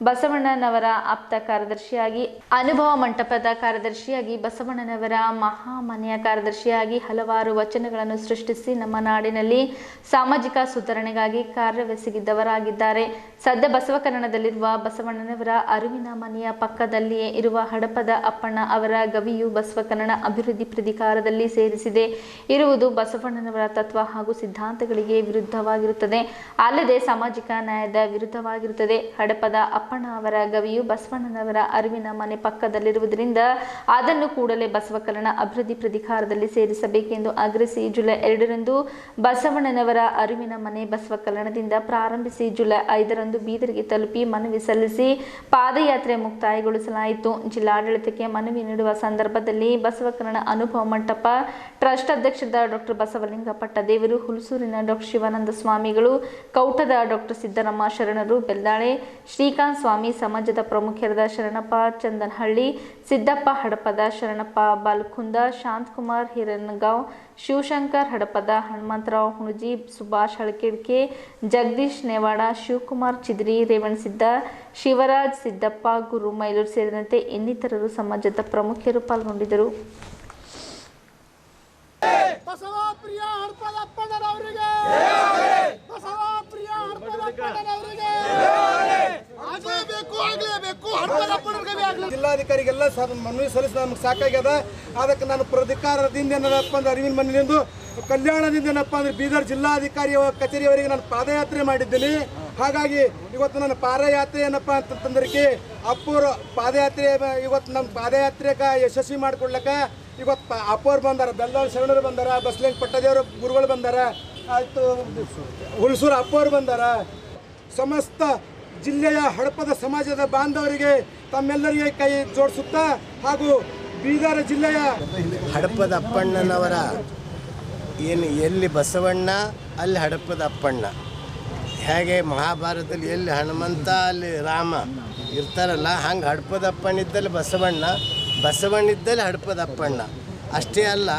ಬಸವಣ್ಣನವರ ಆಪ್ತ ಕಾರ್ಯದರ್ಶಿಯಾಗಿ, ಅನುಭವ ಮಂಟಪದ ಕಾರ್ಯದರ್ಶಿಯಾಗಿ, ಬಸವಣ್ಣನವರ ಮಹಾಮನೆಯ ಕಾರ್ಯದರ್ಶಿಯಾಗಿ ಹಲವಾರು ವಚನಗಳನ್ನು ಸೃಷ್ಟಿಸಿ ನಮ್ಮ ನಾಡಿನಲ್ಲಿ ಸಾಮಾಜಿಕ ಸುಧಾರಣೆಗಾಗಿ ಕಾರ್ಯವೆಸಗಿದ್ದವರಾಗಿದ್ದಾರೆ. ಸದ್ಯ ಬಸವಕಲ್ಯಾಣದಲ್ಲಿರುವ ಬಸವಣ್ಣನವರ ಅರಿವಿನ ಮನೆಯ ಪಕ್ಕದಲ್ಲಿಯೇ ಇರುವ ಹಡಪದ ಅಪ್ಪಣ್ಣ ಅವರ ಗವಿಯು ಬಸವಕಲ್ಯಾಣ ಅಭಿವೃದ್ಧಿ ಪ್ರಾಧಿಕಾರದಲ್ಲಿ ಸೇರಿಸಿದೆ ಇರುವುದು ಬಸವಣ್ಣನವರ ತತ್ವ ಹಾಗೂ ಸಿದ್ಧಾಂತಗಳಿಗೆ ವಿರುದ್ಧವಾಗಿರುತ್ತದೆ, ಅಲ್ಲದೆ ಸಾಮಾಜಿಕ ನ್ಯಾಯದ ವಿರುದ್ಧವಾಗಿರುತ್ತದೆ. ಹಡಪದ ಅಪ್ಪಣ್ಣ ಅಪ್ಪಣ್ಣ ಅವರ ಗವಿಯು ಬಸವಣ್ಣನವರ ಅರಿವಿನ ಮನೆ ಪಕ್ಕದಲ್ಲಿರುವುದರಿಂದ ಅದನ್ನು ಕೂಡಲೇ ಬಸವ ಕಲ್ಯಾಣ ಅಭಿವೃದ್ಧಿ ಪ್ರಾಧಿಕಾರದಲ್ಲಿ ಸೇರಿಸಬೇಕೆಂದು ಆಗ್ರಹಿಸಿ ಜುಲೈ 2ರಂದು ಬಸವಣ್ಣನವರ ಅರಿವಿನ ಮನೆ ಬಸವ ಕಲ್ಯಾಣದಿಂದ ಪ್ರಾರಂಭಿಸಿ ಜುಲೈ 5ರಂದು ಬೀದರ್ಗೆ ತಲುಪಿ ಮನವಿ ಸಲ್ಲಿಸಿ ಪಾದಯಾತ್ರೆ ಮುಕ್ತಾಯಗೊಳಿಸಲಾಯಿತು. ಜಿಲ್ಲಾಡಳಿತಕ್ಕೆ ಮನವಿ ನೀಡುವ ಸಂದರ್ಭದಲ್ಲಿ ಬಸವ ಕಲ್ಯಾಣ ಅನುಭವ ಮಂಟಪ ಟ್ರಸ್ಟ್ ಅಧ್ಯಕ್ಷರಾದ ಡಾಕ್ಟರ್ ಬಸವಲಿಂಗ ಪಟ್ಟದೇವರು, ಹುಲಸೂರಿನ ಡಾಕ್ಟರ್ ಶಿವಾನಂದ ಸ್ವಾಮಿಗಳು, ಕೌಟದ ಡಾಕ್ಟರ್ ಸಿದ್ದರಾಮ ಶರಣರು, ಬೆಲ್ದಾಳೆ ಶ್ರೀಕಾಂತ್ ಸ್ವಾಮಿ, ಸಮಾಜದ ಪ್ರಮುಖರಾದ ಶರಣಪ್ಪ ಚಂದನಹಳ್ಳಿ, ಸಿದ್ದಪ್ಪ ಹಡಪದ, ಶರಣಪ್ಪ ಬಾಲಕುಂದ, ಶಾಂತಕುಮಾರ್ ಹಿರನಗಾಂವ್, ಶಿವಶಂಕರ್ ಹಡಪದ, ಹನುಮಂತರಾವ್ ಹುಣಜಿ, ಸುಭಾಷ್ ಹಳಕೆಡ್ಕೆ, ಜಗದೀಶ್ ನೇವಾಡ, ಶಿವಕುಮಾರ್ ಚಿದ್ರಿ, ರೇವಣಸಿದ್ದ, ಶಿವರಾಜ್ ಸಿದ್ದಪ್ಪ, ಗುರು ಮೈಲೂರು ಸೇರಿದಂತೆ ಇನ್ನಿತರರು ಸಮಾಜದ ಪ್ರಮುಖರು ಪಾಲ್ಗೊಂಡಿದ್ದರು. ಬಸವಪ್ರಿಯ ಹಡಪದಪ್ಪಣ್ಣನವರಿಗೆ ಬಸವಪ್ರಿಯ ಹಡಪದಪ್ಪಣ್ಣನವರಿಗೆ ಆಗಲೇಬೇಕು ಹಡಪದಪ್ಪಣ್ಣನಿಗೆ ಜಿಲ್ಲಾಧಿಕಾರಿಗೆಲ್ಲ ಮನವಿ ಸಲ್ಲಿಸಿ ನಮ್ಗೆ ಸಾಕಾಗ್ಯದ. ಅದಕ್ಕೆ ನಾನು ಪ್ರಾಧಿಕಾರದಿಂದ ಏನಪ್ಪ ಅಂದ್ರೆ ಅರಿವಿನ ಮನೆಯಿಂದ ಕಲ್ಯಾಣದಿಂದ ಏನಪ್ಪ ಅಂದ್ರೆ ಬೀದರ್ ಜಿಲ್ಲಾಧಿಕಾರಿ ಕಚೇರಿಯವರೆಗೆ ನಾನು ಪಾದಯಾತ್ರೆ ಮಾಡಿದ್ದೀನಿ. ಹಾಗಾಗಿ ಇವತ್ತು ನನ್ನ ಪಾದಯಾತ್ರೆ ಏನಪ್ಪ ಅಂತಂದ್ರೆ ಅಪ್ಪೂರು ಪಾದಯಾತ್ರೆ ಇವತ್ತು ನಮ್ಮ ಪಾದಯಾತ್ರೆಗೆ ಯಶಸ್ವಿ ಮಾಡಿಕೊಡ್ಲಕ್ಕ ಇವತ್ತು ಅಪ್ಪೋರು ಬಂದಾರ, ಬೆಲ್ಲಾಳ್ ಶರಣರು ಬಂದಾರ, ಬಸವಲಿಂಗ ಪಟ್ಟದೇವ್ರ ಗುರುಗಳು ಬಂದಾರ, ಆಯಿತು ಹುಲಸೂರು ಅಪ್ಪೋರು ಬಂದಾರ. ಸಮಸ್ತ ಜಿಲ್ಲೆಯ ಹಡಪದ ಸಮಾಜದ ಬಾಂಧವರಿಗೆ ತಮ್ಮೆಲ್ಲರಿಗೆ ಕೈ ಜೋಡಿಸುತ್ತಾ ಹಾಗೂ ಬೀದರ್ ಜಿಲ್ಲೆಯ ಹಡಪದ ಅಪ್ಪಣ್ಣನವರ ಏನು ಎಲ್ಲಿ ಬಸವಣ್ಣ ಅಲ್ಲಿ ಹಡಪದ ಅಪ್ಪಣ್ಣ, ಹೇಗೆ ಮಹಾಭಾರತದಲ್ಲಿ ಎಲ್ಲಿ ಹನುಮಂತ ಅಲ್ಲಿ ರಾಮ ಇರ್ತಾರಲ್ಲ ಹಂಗೆ ಹಡಪದ ಅಪ್ಪಣ್ಣಿದ್ದಲ್ಲಿ ಬಸವಣ್ಣ, ಬಸವಣ್ಣಿದ್ದಲ್ಲಿ ಹಡಪದ ಅಪ್ಪಣ್ಣ. ಅಷ್ಟೇ ಅಲ್ಲ,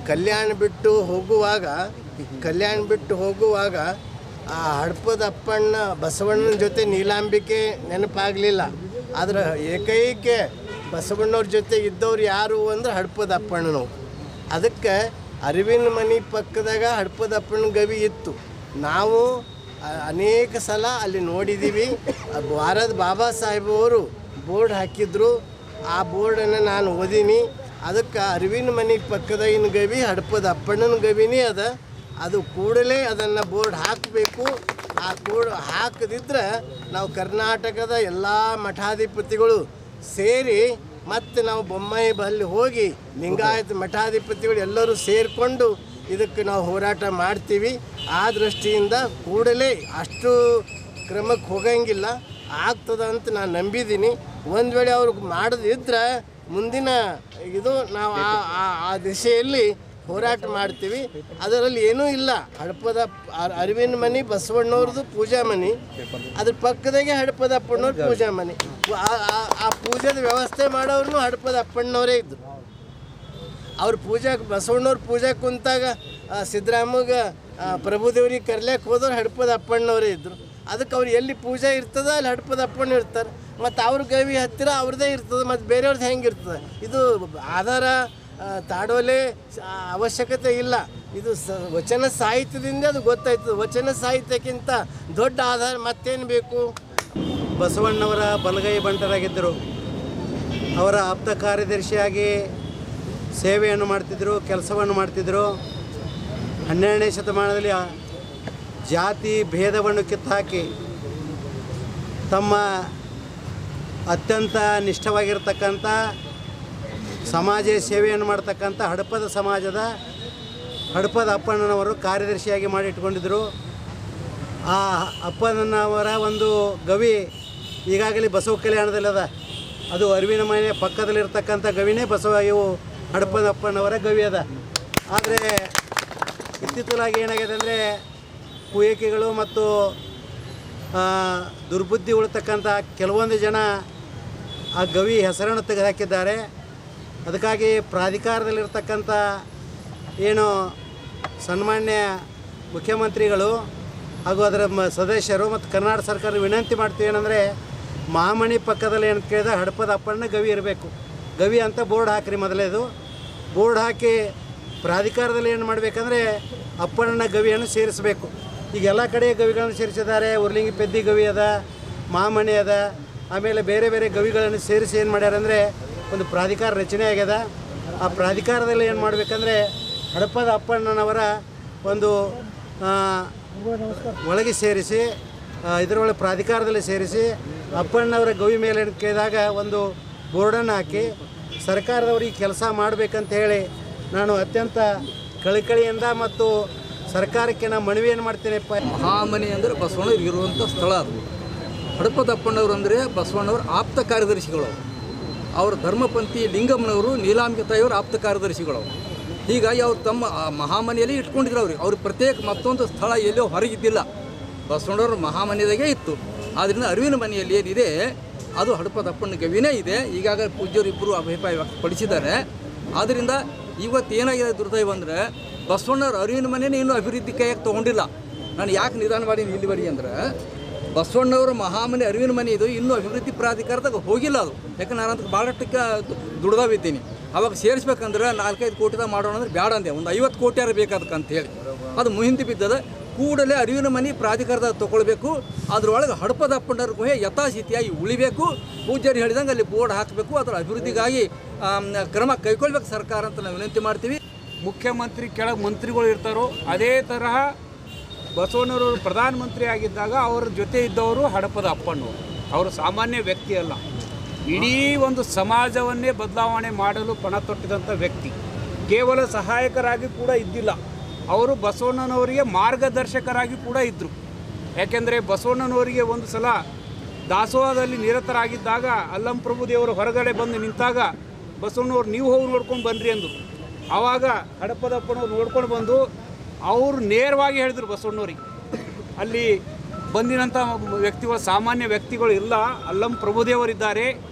ಕಲ್ಯಾಣ ಬಿಟ್ಟು ಹೋಗುವಾಗ ಆ ಹಡಪದ ಅಪ್ಪಣ್ಣ ಬಸವಣ್ಣನ ಜೊತೆ ನೀಲಾಂಬಿಕೆ ನೆನಪಾಗಲಿಲ್ಲ. ಆದರೆ ಏಕೈಕ ಬಸವಣ್ಣವ್ರ ಜೊತೆ ಇದ್ದವ್ರು ಯಾರು ಅಂದ್ರೆ ಹಡಪದ ಅಪ್ಪಣ್ಣನವು. ಅದಕ್ಕೆ ಅರಿವಿನ ಮನೆ ಪಕ್ಕದಾಗ ಹಡಪದ ಅಪ್ಪಣ್ಣ ಗವಿ ಇತ್ತು. ನಾವು ಅನೇಕ ಸಲ ಅಲ್ಲಿ ನೋಡಿದ್ದೀವಿ. ಭಾರತ ಬಾಬಾ ಸಾಹೇಬವರು ಬೋರ್ಡ್ ಹಾಕಿದ್ರು, ಆ ಬೋರ್ಡನ್ನು ನಾನು ಓದೀನಿ. ಅದಕ್ಕೆ ಅರಿವಿನ ಮನೆ ಪಕ್ಕದಾಗಿನ ಗವಿ ಹಡಪದ ಅಪ್ಪಣ್ಣನ ಗವಿನೇ ಅದ. ಅದು ಕೂಡಲೇ ಅದನ್ನು ಬೋರ್ಡ್ ಹಾಕಬೇಕು. ಆ ಬೋರ್ಡ್ ಹಾಕದಿದ್ರೆ ನಾವು ಕರ್ನಾಟಕದ ಎಲ್ಲ ಮಠಾಧಿಪತಿಗಳು ಸೇರಿ ಮತ್ತು ನಾವು ಬೊಮ್ಮಾಯಿ ಬಲ್ಲಿ ಹೋಗಿ ಲಿಂಗಾಯತ ಮಠಾಧಿಪತಿಗಳು ಎಲ್ಲರೂ ಸೇರಿಕೊಂಡು ಇದಕ್ಕೆ ನಾವು ಹೋರಾಟ ಮಾಡ್ತೀವಿ. ಆ ದೃಷ್ಟಿಯಿಂದ ಕೂಡಲೇ ಅಷ್ಟು ಕ್ರಮಕ್ಕೆ ಹೋಗಂಗಿಲ್ಲ, ಆಗ್ತದ ಅಂತ ನಾನು ನಂಬಿದ್ದೀನಿ. ಒಂದು ವೇಳೆ ಅವ್ರಿಗೆ ಮಾಡೋದಿದ್ರೆ ಮುಂದಿನ ಇದು ನಾವು ಆ ದಿಶೆಯಲ್ಲಿ ಹೋರಾಟ ಮಾಡ್ತೀವಿ. ಅದರಲ್ಲಿ ಏನೂ ಇಲ್ಲ. ಹಡಪದ ಅರಿವಿನ ಮನೆ ಬಸವಣ್ಣವ್ರದ್ದು ಪೂಜಾ ಮನೆ, ಅದ್ರ ಪಕ್ಕದಾಗೆ ಹಡಪದ ಅಪ್ಪಣ್ಣವ್ರ ಪೂಜಾ ಮನೆ. ಆ ಪೂಜೆದ ವ್ಯವಸ್ಥೆ ಮಾಡೋರು ಹಡಪದ ಅಪ್ಪಣ್ಣವರೇ ಇದ್ದರು. ಅವ್ರ ಬಸವಣ್ಣವ್ರ ಪೂಜೆ ಕುಂತಾಗ ಸಿದ್ದರಾಮಗೆ ಪ್ರಭುದೇವ್ರಿಗೆ ಕರ್ಲಿಕ್ಕೆ ಹೋದವ್ರು ಹಡಪದ ಅಪ್ಪಣ್ಣವರೇ ಇದ್ದರು. ಅದಕ್ಕೆ ಅವ್ರು ಎಲ್ಲಿ ಪೂಜೆ ಇರ್ತದೆ ಅಲ್ಲಿ ಹಡಪದ ಅಪ್ಪಣ್ಣ ಇರ್ತಾರೆ. ಮತ್ತು ಅವ್ರ ಗವಿ ಹತ್ತಿರ ಅವ್ರದ್ದೇ ಇರ್ತದೆ, ಮತ್ತು ಬೇರೆಯವ್ರದ್ದು ಹೆಂಗೆ ಇರ್ತದೆ? ಇದು ಆಧಾರ ತಾಡೋಲೆ ಅವಶ್ಯಕತೆ ಇಲ್ಲ. ಇದು ವಚನ ಸಾಹಿತ್ಯದಿಂದ ಅದು ಗೊತ್ತಾಯ್ತದೆ. ವಚನ ಸಾಹಿತ್ಯಕ್ಕಿಂತ ದೊಡ್ಡ ಆಧಾರ ಮತ್ತೇನು ಬೇಕು? ಬಸವಣ್ಣವರ ಬಲಗೈ ಬಂಟರಾಗಿದ್ದರು. ಅವರ ಆಪ್ತ ಕಾರ್ಯದರ್ಶಿಯಾಗಿ ಸೇವೆಯನ್ನು ಮಾಡ್ತಿದ್ದರು, ಕೆಲಸವನ್ನು ಮಾಡ್ತಿದ್ದರು. 12ನೇ ಶತಮಾನದಲ್ಲಿ ಜಾತಿ ಭೇದವನ್ನು ಕಿತ್ತಾಕಿ ತಮ್ಮ ಅತ್ಯಂತ ನಿಷ್ಠವಾಗಿರ್ತಕ್ಕಂಥ ಸಮಾಜ ಸೇವೆಯನ್ನು ಮಾಡ್ತಕ್ಕಂಥ ಹಡಪದ ಸಮಾಜದ ಹಡಪದ ಅಪ್ಪಣ್ಣನವರು ಕಾರ್ಯದರ್ಶಿಯಾಗಿ ಮಾಡಿಟ್ಕೊಂಡಿದ್ದರು. ಆ ಅಪ್ಪಣ್ಣನವರ ಒಂದು ಗವಿ ಈಗಾಗಲೇ ಬಸವ ಕಲ್ಯಾಣದಲ್ಲದ. ಅದು ಅರಿವಿನ ಮನೆ ಪಕ್ಕದಲ್ಲಿರ್ತಕ್ಕಂಥ ಗವಿನೇ ಇವು ಹಡಪದ ಅಪ್ಪಣ್ಣವರ ಗವಿ ಅದ. ಆದರೆ ಇತ್ತೀಚಲಾಗಿ ಏನಾಗಿದೆ ಅಂದರೆ ಕುಯಕಿಗಳು ಮತ್ತು ದುರ್ಬುದ್ಧಿ ಉಳ್ತಕ್ಕಂಥ ಕೆಲವೊಂದು ಜನ ಆ ಗವಿ ಹೆಸರನ್ನು ತೆಗೆದುಹಾಕಿದ್ದಾರೆ. ಅದಕ್ಕಾಗಿ ಪ್ರಾಧಿಕಾರದಲ್ಲಿರ್ತಕ್ಕಂಥ ಏನು ಸನ್ಮಾನ್ಯ ಮುಖ್ಯಮಂತ್ರಿಗಳು ಹಾಗೂ ಅದರ ಸದಸ್ಯರು ಮತ್ತು ಕರ್ನಾಟಕ ಸರ್ಕಾರ ವಿನಂತಿ ಮಾಡ್ತೀವಿ ಏನಂದರೆ, ಮಹಾಮಣಿ ಪಕ್ಕದಲ್ಲಿ ಏನು ಕೇಳಿದ ಹಡಪದ ಅಪ್ಪಣ್ಣ ಗವಿ ಇರಬೇಕು. ಗವಿ ಅಂತ ಬೋರ್ಡ್ ಹಾಕ್ರಿ. ಮೊದಲೇದು ಬೋರ್ಡ್ ಹಾಕಿ ಪ್ರಾಧಿಕಾರದಲ್ಲಿ ಏನು ಮಾಡಬೇಕಂದ್ರೆ ಅಪ್ಪಣ್ಣನ ಗವಿಯನ್ನು ಸೇರಿಸಬೇಕು. ಈಗ ಎಲ್ಲ ಕಡೆ ಗವಿಗಳನ್ನು ಸೇರಿಸಿದ್ದಾರೆ. ಉರ್ಲಿಂಗಿ ಪೆದ್ದಿ ಗವಿ ಅದ, ಮಹಾಮಣಿ ಅದ, ಆಮೇಲೆ ಬೇರೆ ಬೇರೆ ಗವಿಗಳನ್ನು ಸೇರಿಸಿ ಏನು ಮಾಡ್ಯಾರ ಅಂದರೆ ಒಂದು ಪ್ರಾಧಿಕಾರ ರಚನೆ ಆಗ್ಯದ. ಆ ಪ್ರಾಧಿಕಾರದಲ್ಲಿ ಏನು ಮಾಡಬೇಕಂದ್ರೆ ಹಡಪದ ಅಪ್ಪಣ್ಣನವರ ಒಂದು ಒಳಗೆ ಸೇರಿಸಿ ಇದರೊಳಗೆ ಪ್ರಾಧಿಕಾರದಲ್ಲಿ ಸೇರಿಸಿ ಅಪ್ಪಣ್ಣವರ ಗವಿ ಮೇಲೆ ಕೇಳಿದಾಗ ಒಂದು ಬೋರ್ಡನ್ನು ಹಾಕಿ ಸರ್ಕಾರದವ್ರಿಗೆ ಕೆಲಸ ಮಾಡಬೇಕಂತ ಹೇಳಿ ನಾನು ಅತ್ಯಂತ ಕಳಕಳಿಯಿಂದ ಮತ್ತು ಸರ್ಕಾರಕ್ಕೆ ನಾನು ಮನವಿಯನ್ನು ಮಾಡ್ತೇನೆಪ್ಪ. ಮಹಾಮನೆ ಅಂದರೆ ಬಸವಣ್ಣವ್ರಿಗೆ ಇರುವಂಥ ಸ್ಥಳ ಅದು. ಹಡಪದಪ್ಪಣ್ಣವರು ಅಂದರೆ ಬಸವಣ್ಣವ್ರ ಆಪ್ತ ಕಾರ್ಯದರ್ಶಿಗಳು, ಅವರ ಧರ್ಮಪಂಥಿ ಲಿಂಗಮ್ಮನವರು ನೀಲಾಂಬಿಕೆ ತಾಯಿಯವರು ಆಪ್ತ ಕಾರ್ಯದರ್ಶಿಗಳು. ಹೀಗಾಗಿ ಅವ್ರು ತಮ್ಮ ಮಹಾಮನೆಯಲ್ಲಿ ಇಟ್ಕೊಂಡಿದ್ರು. ಅವ್ರಿಗೆ ಪ್ರತ್ಯೇಕ ಮತ್ತೊಂದು ಸ್ಥಳ ಎಲ್ಲೋ ಹೊರಗಿದ್ದಿಲ್ಲ, ಬಸವಣ್ಣವ್ರ ಮಹಾಮನೆಯಾಗೆ ಇತ್ತು. ಆದ್ದರಿಂದ ಅರಿವಿನ ಮನೆಯಲ್ಲಿ ಏನಿದೆ ಅದು ಹಡಪದಪ್ಪಣ್ಣ ಗವಿನೇ ಇದೆ. ಈಗಾಗಲೇ ಪೂಜ್ಯರಿಬ್ಬರು ಅಭಿಪ್ರಾಯ ವ್ಯಕ್ತಪಡಿಸಿದ್ದಾರೆ. ಆದ್ದರಿಂದ ಇವತ್ತು ಏನಾಗಿದೆ ದುರ್ದೈವ ಅಂದರೆ ಬಸವಣ್ಣವ್ರ ಅರಿವಿನ ಮನೆಯೇ ಇನ್ನೂ ಅಭಿವೃದ್ಧಿ ಕೈಯಾಗಿ ತೊಗೊಂಡಿಲ್ಲ. ನಾನು ಯಾಕೆ ನಿಧಾನ ಮಾಡಿ ಇಲ್ಲಿವರೆಗೆ ಅಂದರೆ ಬಸವಣ್ಣವ್ರ ಮಹಾಮನೆ ಅರಿವಿನ ಮನೆ ಇದು ಇನ್ನೂ ಅಭಿವೃದ್ಧಿ ಪ್ರಾಧಿಕಾರದಾಗ ಹೋಗಿಲ್ಲ ಅದು. ಯಾಕಂದ್ರೆ ನಾನು ಅಂತ ಭಾಳಷ್ಟಕ್ಕೆ ದುಡ್ದಾವಿದ್ದೀನಿ. ಅವಾಗ ಸೇರಿಸ್ಬೇಕಂದ್ರೆ 4-5 ಕೋಟಿದಾಗ ಮಾಡೋಣ ಅಂದರೆ ಬೇಡ ಅಂದೆ, ಒಂದು 50 ಕೋಟಿಯಾರು ಬೇಕಾದಕ್ಕಂತ ಹೇಳಿ ಅದು ಮುಹಿಂದಿ ಬಿದ್ದದ. ಕೂಡಲೇ ಅರಿವಿನ ಮನೆ ಪ್ರಾಧಿಕಾರದಾಗ ತೊಗೊಳ್ಬೇಕು. ಅದರೊಳಗೆ ಹಡಪದಪ್ಪಣ್ಣವ್ರ ಗುಹೆ ಯಥಾಸ್ಥಿತಿಯಾಗಿ ಉಳಿಬೇಕು. ಪೂಜ್ಯರು ಹೇಳಿದಂಗೆ ಅಲ್ಲಿ ಬೋರ್ಡ್ ಹಾಕಬೇಕು. ಅದರ ಅಭಿವೃದ್ಧಿಗಾಗಿ ಕ್ರಮ ಕೈಗೊಳ್ಬೇಕು ಸರ್ಕಾರ ಅಂತ ನಾವು ವಿನಂತಿ ಮಾಡ್ತೀವಿ. ಮುಖ್ಯಮಂತ್ರಿ ಕೆಳಗೆ ಮಂತ್ರಿಗಳು ಇರ್ತಾರೋ ಅದೇ ತರಹ ಬಸವಣ್ಣವರು ಪ್ರಧಾನಮಂತ್ರಿ ಆಗಿದ್ದಾಗ ಅವರ ಜೊತೆ ಇದ್ದವರು ಹಡಪದ ಅಪ್ಪಣ್ಣವರು. ಅವರು ಸಾಮಾನ್ಯ ವ್ಯಕ್ತಿ ಅಲ್ಲ, ಇಡೀ ಒಂದು ಸಮಾಜವನ್ನೇ ಬದಲಾವಣೆ ಮಾಡಲು ಪಣ ತೊಟ್ಟಿದಂಥ ವ್ಯಕ್ತಿ. ಕೇವಲ ಸಹಾಯಕರಾಗಿ ಕೂಡ ಇದ್ದಿಲ್ಲ, ಅವರು ಬಸವಣ್ಣನವರಿಗೆ ಮಾರ್ಗದರ್ಶಕರಾಗಿ ಕೂಡ ಇದ್ದರು. ಯಾಕೆಂದರೆ ಬಸವಣ್ಣನವರಿಗೆ ಒಂದು ಸಲ ದಾಸೋಹದಲ್ಲಿ ನಿರತರಾಗಿದ್ದಾಗ ಅಲ್ಲಂ ಪ್ರಭುದೇವರು ಹೊರಗಡೆ ಬಂದು ನಿಂತಾಗ ಬಸವಣ್ಣವ್ರು ನೀವು ಹೋಗಿ ನೋಡ್ಕೊಂಡು ಬನ್ನಿರಿ ಅಂದರು. ಆವಾಗ ಹಡಪದಪ್ಪನವ್ರು ನೋಡ್ಕೊಂಡು ಬಂದು ಅವರು ನೇರವಾಗಿ ಹೇಳಿದರು ಬಸವಣ್ಣವ್ರಿಗೆ, ಅಲ್ಲಿ ಬಂದಿನಂಥ ವ್ಯಕ್ತಿಗಳು ಸಾಮಾನ್ಯ ವ್ಯಕ್ತಿಗಳು ಇಲ್ಲ, ಅಲ್ಲಂ ಪ್ರಭುದೇವರಿದ್ದಾರೆ,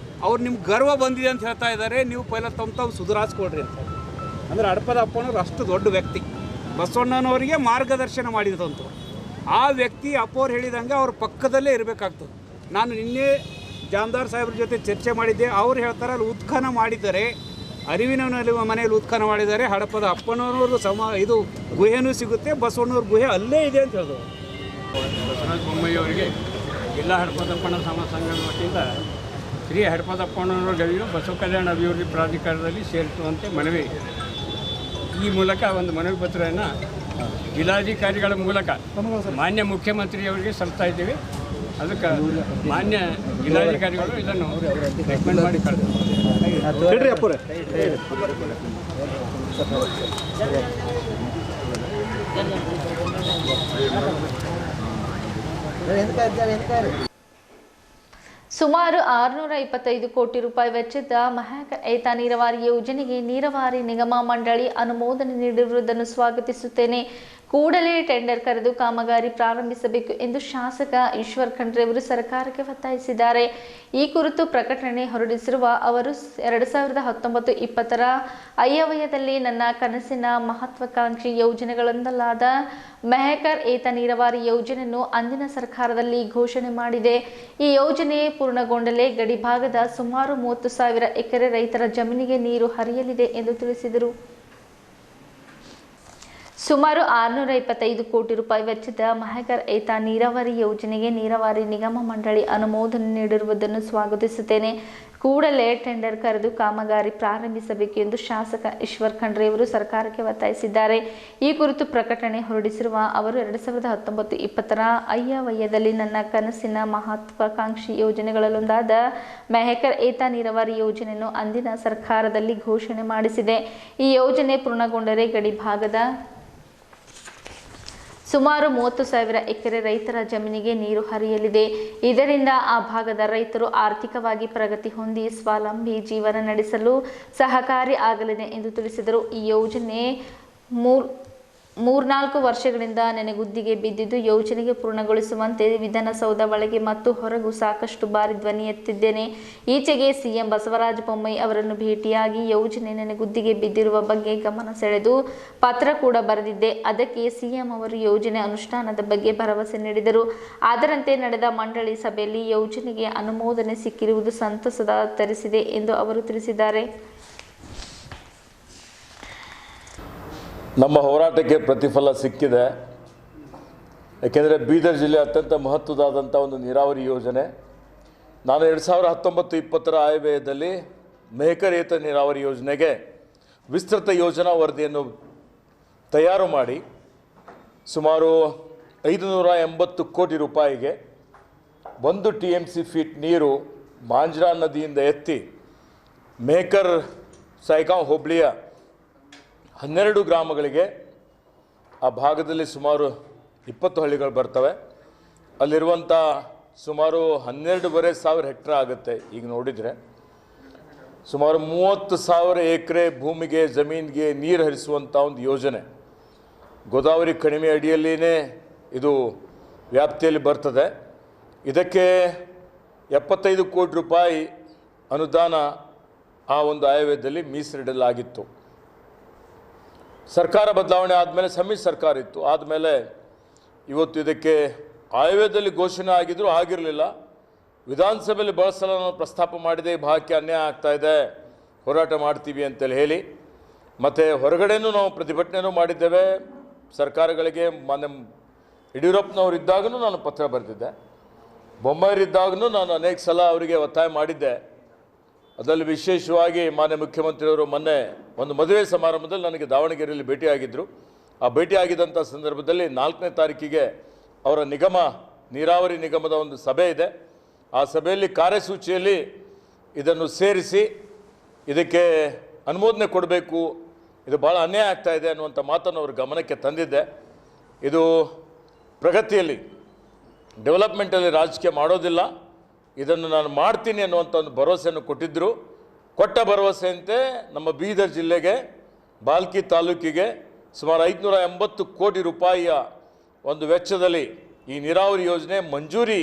ಅವ್ರು ನಿಮ್ಗೆ ಗರ್ವ ಬಂದಿದೆ ಅಂತ ಹೇಳ್ತಾ ಇದ್ದಾರೆ, ನೀವು ಪೈಲ ತಮ್ಮ ಸುಧಾರಿಸ್ಕೊಡ್ರಿ ಅಂತ. ಅಂದರೆ ಹಡಪದಪ್ಪನವ್ರು ಅಷ್ಟು ದೊಡ್ಡ ವ್ಯಕ್ತಿ, ಬಸವಣ್ಣನವರಿಗೆ ಮಾರ್ಗದರ್ಶನ ಮಾಡಿದಂಥ ಆ ವ್ಯಕ್ತಿ ಅಪ್ಪವ್ರು ಹೇಳಿದಂಗೆ ಅವ್ರ ಪಕ್ಕದಲ್ಲೇ ಇರಬೇಕಾಗ್ತದೆ. ನಾನು ನಿನ್ನೆ ಜಾಮದಾರ್ ಸಾಹೇಬ್ರ ಜೊತೆ ಚರ್ಚೆ ಮಾಡಿದ್ದೆ. ಅವ್ರು ಹೇಳ್ತಾರೆ ಅಲ್ಲಿ ಉತ್ಖನನ ಮಾಡಿದ್ದಾರೆ, ಅರಿವಿನ ಮನೆಯಲ್ಲಿ ಉತ್ಖನನ ಮಾಡಿದ್ದಾರೆ, ಹಡಪದ ಅಪ್ಪನವರು ಇದು ಗುಹೆನೂ ಸಿಗುತ್ತೆ, ಬಸವಣ್ಣವ್ರ ಗುಹೆ ಅಲ್ಲೇ ಇದೆ ಅಂತ ಹೇಳಿದ್ರು. ಬಸವರಾಜ ಬೊಮ್ಮಾಯಿಯವರಿಗೆ ಜಿಲ್ಲಾ ಹಡಪದಪ್ಪಣ್ಣ ಸಮಾಜ ಸಂಘದ ವತಿಯಿಂದ ಶ್ರೀ ಹಡಪದಪ್ಪಣ್ಣವರ ಗವಿಯು ಬಸವ ಕಲ್ಯಾಣ ಅಭಿವೃದ್ಧಿ ಪ್ರಾಧಿಕಾರದಲ್ಲಿ ಸೇರಿಸುವಂತೆ ಮನವಿ, ಈ ಮೂಲಕ ಒಂದು ಮನವಿ ಪತ್ರವನ್ನು ಜಿಲ್ಲಾಧಿಕಾರಿಗಳ ಮೂಲಕ ಮಾನ್ಯ ಮುಖ್ಯಮಂತ್ರಿಯವರಿಗೆ ಸಲ್ಲಿಸ್ತಾ ಇದ್ದೀವಿ. ಅದಕ್ಕೆ ಮಾನ್ಯ ಜಿಲ್ಲಾಧಿಕಾರಿಗಳು ಇದನ್ನು ರೆಕಮೆಂಡ್ ಮಾಡಿ ಸುಮಾರು 625 ಕೋಟಿ ರೂಪಾಯಿ ವೆಚ್ಚದ ಮಹೇಕರ್ ಏತ ನೀರಾವರಿ ಯೋಜನೆಗೆ ನೀರಾವರಿ ನಿಗಮ ಮಂಡಳಿ ಅನುಮೋದನೆ ನೀಡಿರುವುದನ್ನು ಸ್ವಾಗತಿಸುತ್ತೇನೆ. ಕೂಡಲೇ ಟೆಂಡರ್ ಕರೆದು ಕಾಮಗಾರಿ ಪ್ರಾರಂಭಿಸಬೇಕು ಎಂದು ಶಾಸಕ ಈಶ್ವರ್ ಖಂಡ್ರೆ ಅವರು ಸರ್ಕಾರಕ್ಕೆ ಒತ್ತಾಯಿಸಿದ್ದಾರೆ. ಈ ಕುರಿತು ಪ್ರಕಟಣೆ ಹೊರಡಿಸಿರುವ ಅವರು 2019-20 ಆಯವ್ಯಯದಲ್ಲಿ ನನ್ನ ಕನಸಿನ ಮಹತ್ವಾಕಾಂಕ್ಷಿ ಯೋಜನೆಗಳೊಂದಲ್ಲಾದ ಮಹೇಕರ್ ಏತ ನೀರಾವರಿ ಯೋಜನೆಯನ್ನು ಅಂದಿನ ಸರ್ಕಾರದಲ್ಲಿ ಘೋಷಣೆ ಮಾಡಿದೆ. ಈ ಯೋಜನೆ ಪೂರ್ಣಗೊಂಡಲೇ ಗಡಿ ಭಾಗದ ಸುಮಾರು 30,000 ಎಕರೆ ರೈತರ ಜಮೀನಿಗೆ ನೀರು ಹರಿಯಲಿದೆ ಎಂದು ತಿಳಿಸಿದರು. ಸುಮಾರು 625 ಕೋಟಿ ರೂಪಾಯಿ ವೆಚ್ಚದ ಮಹೇಕರ್ ಏತ ನೀರಾವರಿ ಯೋಜನೆಗೆ ನೀರಾವರಿ ನಿಗಮ ಮಂಡಳಿ ಅನುಮೋದನೆ ನೀಡಿರುವುದನ್ನು ಸ್ವಾಗತಿಸುತ್ತೇನೆ. ಕೂಡಲೇ ಟೆಂಡರ್ ಕರೆದು ಕಾಮಗಾರಿ ಪ್ರಾರಂಭಿಸಬೇಕು ಎಂದು ಶಾಸಕ ಈಶ್ವರ್ ಖಂಡ್ರೆ ಅವರು ಸರ್ಕಾರಕ್ಕೆ ಒತ್ತಾಯಿಸಿದ್ದಾರೆ. ಈ ಕುರಿತು ಪ್ರಕಟಣೆ ಹೊರಡಿಸಿರುವ ಅವರು 2019-20 ಆಯವ್ಯಯದಲ್ಲಿ ನನ್ನ ಕನಸಿನ ಮಹತ್ವಾಕಾಂಕ್ಷಿ ಯೋಜನೆಗಳಲ್ಲೊಂದಾದ ಮಹೇಕರ್ ಏತ ನೀರಾವರಿ ಯೋಜನೆಯನ್ನು ಅಂದಿನ ಸರ್ಕಾರದಲ್ಲಿ ಘೋಷಣೆ ಮಾಡಿಸಿದೆ. ಈ ಯೋಜನೆ ಪೂರ್ಣಗೊಂಡರೆ ಗಡಿ ಭಾಗದ ಸುಮಾರು 30,000 ಎಕರೆ ರೈತರ ಜಮೀನಿಗೆ ನೀರು ಹರಿಯಲಿದೆ. ಇದರಿಂದ ಆ ಭಾಗದ ರೈತರು ಆರ್ಥಿಕವಾಗಿ ಪ್ರಗತಿ ಹೊಂದಿ ಸ್ವಾವಲಂಬಿ ಜೀವನ ನಡೆಸಲು ಸಹಕಾರಿ ಆಗಲಿದೆ ಎಂದು ತಿಳಿಸಿದರು. ಈ ಯೋಜನೆ 3-4 ವರ್ಷಗಳಿಂದ ನೆನೆಗುದ್ದಿಗೆ ಬಿದ್ದಿದ್ದು, ಯೋಜನೆಗೆ ಪೂರ್ಣಗೊಳಿಸುವಂತೆ ವಿಧಾನಸೌಧ ಒಳಗೆ ಮತ್ತು ಹೊರಗೂ ಸಾಕಷ್ಟು ಬಾರಿ ಧ್ವನಿ ಎತ್ತಿದ್ದೇನೆ. ಈಚೆಗೆ ಸಿಎಂ ಬಸವರಾಜ ಬೊಮ್ಮಾಯಿ ಅವರನ್ನು ಭೇಟಿಯಾಗಿ ಯೋಜನೆ ನೆನೆಗುದ್ದಿಗೆ ಬಿದ್ದಿರುವ ಬಗ್ಗೆ ಗಮನ ಸೆಳೆದು ಪತ್ರ ಕೂಡ ಬರೆದಿದ್ದೆ. ಅದಕ್ಕೆ ಸಿಎಂ ಅವರು ಯೋಜನೆ ಅನುಷ್ಠಾನದ ಬಗ್ಗೆ ಭರವಸೆ ನೀಡಿದರು. ಅದರಂತೆ ನಡೆದ ಮಂಡಳಿ ಸಭೆಯಲ್ಲಿ ಯೋಜನೆಗೆ ಅನುಮೋದನೆ ಸಿಕ್ಕಿರುವುದು ಸಂತಸದ ತರಿಸಿದೆ ಎಂದು ಅವರು ತಿಳಿಸಿದ್ದಾರೆ. ನಮ್ಮ ಹೋರಾಟಕ್ಕೆ ಪ್ರತಿಫಲ ಸಿಕ್ಕಿದೆ. ಏಕೆಂದರೆ ಬೀದರ್ ಜಿಲ್ಲೆ ಅತ್ಯಂತ ಮಹತ್ವದಾದಂಥ ಒಂದು ನೀರಾವರಿ ಯೋಜನೆ. ನಾನು 2019-20 ಆಯವ್ಯಯದಲ್ಲಿ ಮಹೇಕರ್ ಏತ ನೀರಾವರಿ ಯೋಜನೆಗೆ ವಿಸ್ತೃತ ಯೋಜನಾ ವರದಿಯನ್ನು ತಯಾರು ಮಾಡಿ ಸುಮಾರು 580 ಕೋಟಿ ರೂಪಾಯಿಗೆ 1 TMC ಫೀಟ್ ನೀರು ಮಾಂಜ್ರಾ ನದಿಯಿಂದ ಎತ್ತಿ ಮೇಕರ್ ಸಾಯಿಗಾಂವ್ ಹೋಬಳಿಯ 12 ಗ್ರಾಮಗಳಿಗೆ, ಆ ಭಾಗದಲ್ಲಿ ಸುಮಾರು 20 ಹಳ್ಳಿಗಳು ಬರ್ತವೆ, ಅಲ್ಲಿರುವಂಥ ಸುಮಾರು 12,500 ಹೆಕ್ಟರ್ ಆಗುತ್ತೆ. ಈಗ ನೋಡಿದರೆ ಸುಮಾರು 30,000 ಎಕರೆ ಭೂಮಿಗೆ ಜಮೀನಿಗೆ ನೀರು ಹರಿಸುವಂಥ ಒಂದು ಯೋಜನೆ ಗೋದಾವರಿ ಕಣಿವೆ ಅಡಿಯಲ್ಲಿಯೇ ಇದು ವ್ಯಾಪ್ತಿಯಲ್ಲಿ ಬರ್ತದೆ. ಇದಕ್ಕೆ 75 ಕೋಟಿ ರೂಪಾಯಿ ಅನುದಾನ ಆ ಒಂದು ಆಯವ್ಯಯದಲ್ಲಿ ಮೀಸಲಿಡಲಾಗಿತ್ತು. ಸರ್ಕಾರ ಬದಲಾವಣೆ ಆದಮೇಲೆ ಸಮ್ಮಿಶ್ರ ಸರ್ಕಾರ ಇತ್ತು. ಆದಮೇಲೆ ಇವತ್ತು ಇದಕ್ಕೆ ಆಯವ್ಯಯದಲ್ಲಿ ಘೋಷಣೆ ಆಗಿದ್ದರೂ ಆಗಿರಲಿಲ್ಲ. ವಿಧಾನಸಭೆಯಲ್ಲಿ ಬಳಸಲು ನಾವು ಪ್ರಸ್ತಾಪ ಮಾಡಿದೆ, ಈ ಭಾಗಕ್ಕೆ ಅನ್ಯಾಯ ಆಗ್ತಾಯಿದೆ, ಹೋರಾಟ ಮಾಡ್ತೀವಿ ಅಂತೇಳಿ ಹೇಳಿ. ಮತ್ತು ಹೊರಗಡೆನೂ ನಾವು ಪ್ರತಿಭಟನೆಯೂ ಮಾಡಿದ್ದೇವೆ. ಸರ್ಕಾರಗಳಿಗೆ ಮಾನ್ಯ ಯಡಿಯೂರಪ್ಪನವರು ಇದ್ದಾಗೂ ನಾನು ಪತ್ರ ಬರೆದಿದ್ದೆ, ಬೊಮ್ಮಾಯಿರಿದ್ದಾಗೂ ನಾನು ಅನೇಕ ಸಲ ಅವರಿಗೆ ಒತ್ತಾಯ ಮಾಡಿದ್ದೆ. ಅದರಲ್ಲಿ ವಿಶೇಷವಾಗಿ ಮಾನ್ಯ ಮುಖ್ಯಮಂತ್ರಿಯವರು ಮೊನ್ನೆ ಒಂದು ಮದುವೆ ಸಮಾರಂಭದಲ್ಲಿ ನನಗೆ ದಾವಣಗೆರೆಯಲ್ಲಿ ಭೇಟಿಯಾಗಿದ್ದರು. ಆ ಭೇಟಿಯಾಗಿದ್ದಂಥ ಸಂದರ್ಭದಲ್ಲಿ 4ನೇ ತಾರೀಕಿಗೆ ಅವರ ನೀರಾವರಿ ನಿಗಮದ ಒಂದು ಸಭೆ ಇದೆ. ಆ ಸಭೆಯಲ್ಲಿ ಕಾರ್ಯಸೂಚಿಯಲ್ಲಿ ಇದನ್ನು ಸೇರಿಸಿ ಇದಕ್ಕೆ ಅನುಮೋದನೆ ಕೊಡಬೇಕು, ಇದು ಭಾಳ ಅನ್ಯಾಯ ಆಗ್ತಾಯಿದೆ ಅನ್ನುವಂಥ ಮಾತನ್ನು ಅವ್ರ ಗಮನಕ್ಕೆ ತಂದಿದ್ದೆ. ಇದು ಪ್ರಗತಿಯಲ್ಲಿ ಡೆವಲಪ್ಮೆಂಟಲ್ಲಿ ರಾಜಕೀಯ ಮಾಡೋದಿಲ್ಲ, ಇದನ್ನು ನಾನು ಮಾಡ್ತೀನಿ ಅನ್ನುವಂಥ ಒಂದು ಭರವಸೆಯನ್ನು ಕೊಟ್ಟಿದ್ದರು. ಕೊಟ್ಟ ಭರವಸೆಯಂತೆ ನಮ್ಮ ಬೀದರ್ ಜಿಲ್ಲೆಗೆ ಬಾಲ್ಕಿ ತಾಲೂಕಿಗೆ ಸುಮಾರು 580 ಕೋಟಿ ರೂಪಾಯಿಯ ಒಂದು ವೆಚ್ಚದಲ್ಲಿ ಈ ನೀರಾವರಿ ಯೋಜನೆ ಮಂಜೂರಿ